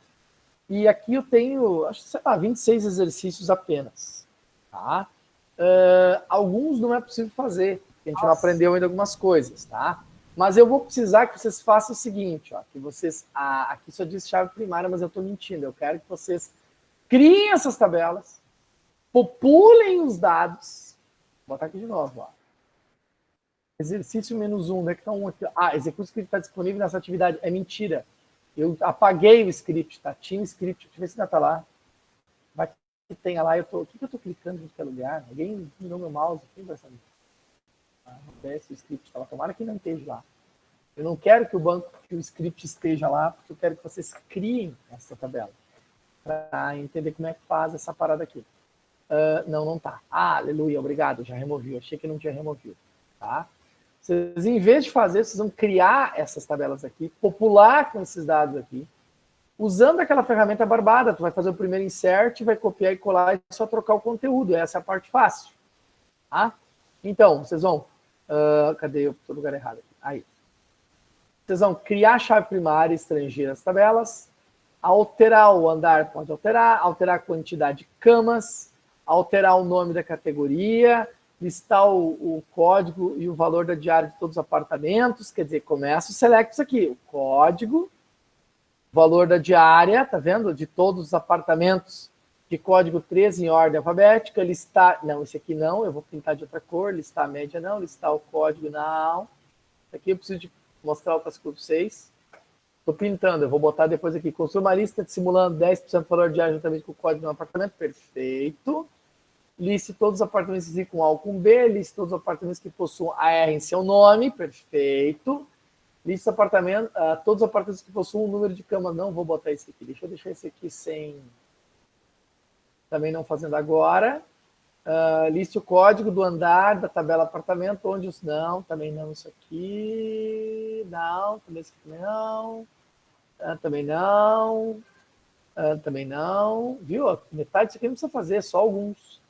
E aqui eu tenho, acho que, sei lá, 26 exercícios apenas, tá? Alguns não é possível fazer, porque a gente não aprendeu ainda algumas coisas, tá? Mas eu vou precisar que vocês façam o seguinte, ó, que vocês, aqui só diz chave primária, mas eu estou mentindo, eu quero que vocês criem essas tabelas, populem os dados, vou botar aqui de novo, ó. Exercício -1, onde é que está um aqui? Execute o script está disponível nessa atividade. É mentira. Eu apaguei o script, tá? Tinha um script, deixa eu ver se ainda está lá. Vai que tenha lá, o que eu estou clicando em qualquer lugar? Alguém virou meu mouse aqui, vai saber. Esse script está lá, tomara que não esteja lá. Eu não quero que o script esteja lá, porque eu quero que vocês criem essa tabela, para entender como é que faz essa parada aqui. Não tá. Aleluia, obrigado, já removi. Eu achei que não tinha removido, tá? Vocês, em vez de fazer, vocês vão criar essas tabelas aqui, popular com esses dados aqui, usando aquela ferramenta barbada. Tu vai fazer o primeiro insert, vai copiar e colar e só trocar o conteúdo. Essa é a parte fácil. Tá? Então, vocês vão... cadê? Eu estou no lugar errado aqui. Aí. Vocês vão criar a chave primária estrangeira nas tabelas, alterar o andar, pode alterar a quantidade de camas, alterar o nome da categoria, listar o código e o valor da diária de todos os apartamentos. Quer dizer, começa o select aqui, o código, valor da diária, tá vendo? De todos os apartamentos de código 13 em ordem alfabética, listar, não, esse aqui não, eu vou pintar de outra cor, listar a média não, listar o código não. Aqui eu preciso de mostrar outras coisas para vocês. Estou pintando, eu vou botar depois aqui, construir uma lista simulando 10% do valor diário juntamente com o código do apartamento, perfeito. Liste todos os apartamentos com A ou com B, liste todos os apartamentos que possuam AR em seu nome, perfeito. Liste todos os apartamentos que possuam um número de camas, não vou botar esse aqui, deixa eu deixar esse aqui sem... Também não fazendo agora. Liste o código do andar da tabela apartamento, onde os... Não, também não isso aqui, não, também isso aqui não, também não, também não, viu? Metade disso aqui não precisa fazer, só alguns.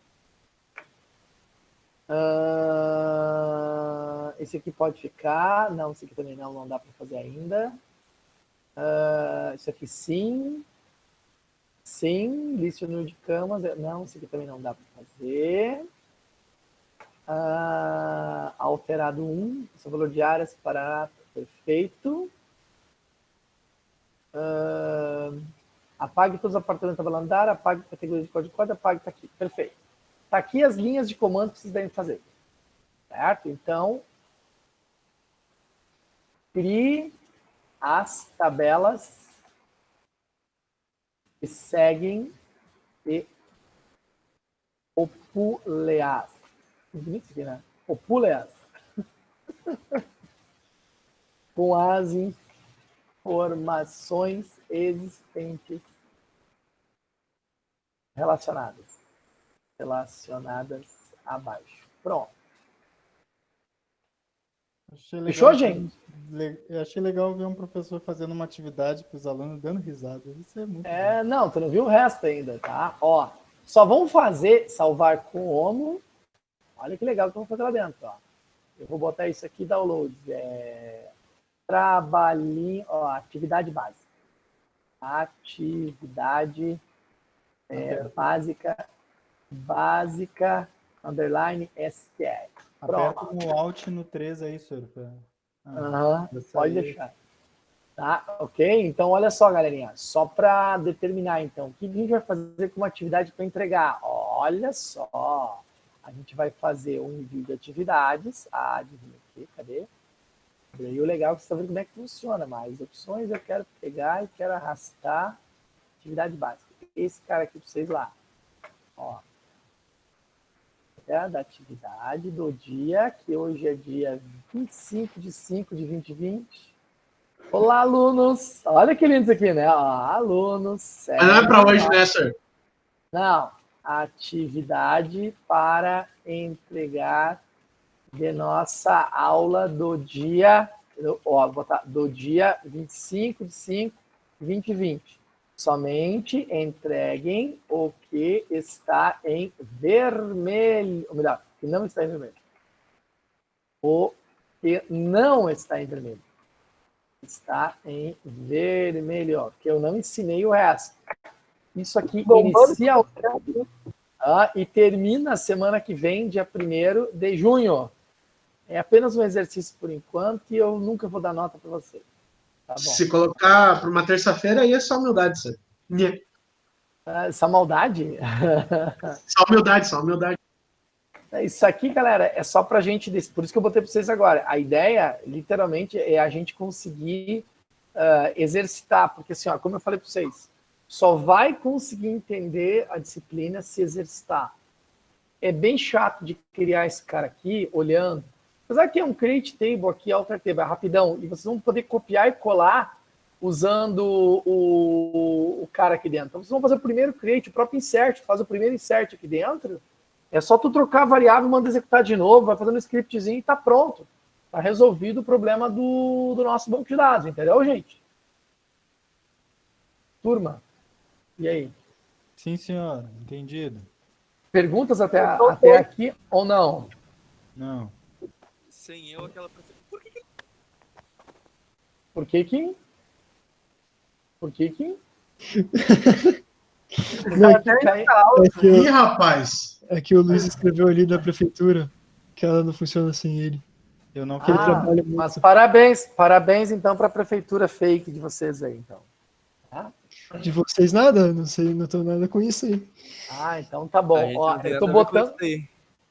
Esse aqui pode ficar. Não, esse aqui também não dá para fazer ainda. Isso aqui sim. Sim, liste o número de camas. Não, esse aqui também não dá para fazer. Alterado 1, esse é o valor de áreas para perfeito. Apague todos os apartamentos da andar, apague a categoria de código, apague, está aqui, perfeito. Está aqui as linhas de comando que vocês devem fazer. Certo? Então, crie as tabelas que seguem e populeas. Bonito isso aqui, né? Populeas. Com as informações existentes relacionadas abaixo. Pronto. Fechou, gente? eu achei legal ver um professor fazendo uma atividade para os alunos dando risada. Isso é muito bom. Não, tu não viu o resto ainda, tá? Ó, só vamos fazer salvar como. Olha que legal que eu vou fazer lá dentro, ó. Eu vou botar isso aqui, download. Trabalhinho, ó, atividade básica. Atividade básica, underline, STR. Aperta no Alt no 3 aí, senhor. Pode deixar. Tá, ok? Então, olha só, galerinha. Só para determinar, então, o que a gente vai fazer com uma atividade para entregar? Olha só. A gente vai fazer um envio de atividades. Adivinha aqui, cadê? E aí o legal é que você está vendo como é que funciona. Mais opções, eu quero pegar e quero arrastar atividade básica. Esse cara aqui para vocês lá. Ó. Da atividade do dia, que hoje é dia 25 de 5 de 2020. Olá, alunos! Olha que lindo isso aqui, né? Ó, alunos. Mas não é para hoje, né, senhor? Não. Atividade para entregar de nossa aula do dia, ó, vou botar, do dia 25 de 5 de 2020. Somente entreguem o que está em vermelho. Ou melhor, que não está em vermelho. O que não está em vermelho. Está em vermelho, ó, que eu não ensinei o resto. Isso aqui inicia e termina a semana que vem, dia 1º de junho. É apenas um exercício por enquanto e eu nunca vou dar nota para você. Tá bom. Se colocar para uma terça-feira, aí é só humildade, senhor. Essa maldade? Só humildade, só humildade. Isso aqui, galera, é só pra gente... Por isso que eu botei para vocês agora. A ideia, literalmente, é a gente conseguir exercitar. Porque, assim, ó, como eu falei para vocês, só vai conseguir entender a disciplina se exercitar. É bem chato de criar esse cara aqui, olhando. Apesar que é um create table aqui, alter table, é rapidão. E vocês vão poder copiar e colar usando o cara aqui dentro. Então, vocês vão fazer o primeiro create, o próprio insert, faz o primeiro insert aqui dentro. É só tu trocar a variável, manda executar de novo, vai fazendo um scriptzinho e tá pronto. Tá resolvido o problema do nosso banco de dados, entendeu, gente? Turma, e aí? Sim, senhor. Entendido. Perguntas até aqui ou não? Não. Sem eu, aquela prefeitura. Por que Por que que? Por que que? Não, Ih, rapaz! É que o Luiz escreveu ali da prefeitura que ela não funciona sem ele. Eu não Que ele trabalha muito. Mas parabéns então para a prefeitura fake de vocês aí, então. Tá? De vocês nada? Não sei, não tô nada com isso aí. Então tá bom. Ó, eu tô botando...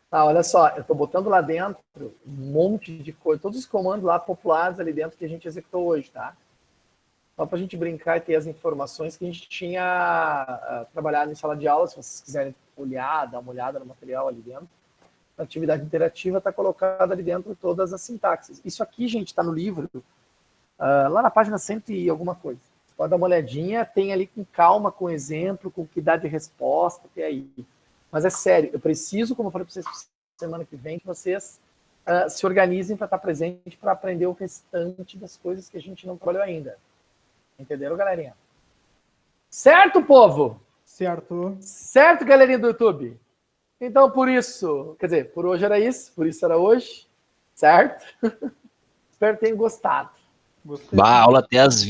Tá, olha só, eu tô botando lá dentro um monte de coisa, todos os comandos lá populares ali dentro que a gente executou hoje, tá? Só pra gente brincar e ter as informações que a gente tinha trabalhado em sala de aula, se vocês quiserem olhar, dar uma olhada no material ali dentro. A atividade interativa está colocada ali dentro todas as sintaxes. Isso aqui, gente, está no livro, lá na página 100 e alguma coisa. Você pode dar uma olhadinha, tem ali com calma, com exemplo, com que dá de resposta, até aí. Mas é sério, eu preciso, como eu falei para vocês, semana que vem, que vocês se organizem para estar presente, para aprender o restante das coisas que a gente não trabalhou ainda. Entenderam, galerinha? Certo, povo? Certo. Certo, galerinha do YouTube? Então, por isso, quer dizer, por hoje era isso, por isso era hoje, certo? Espero que tenham gostado. Bah, aula até às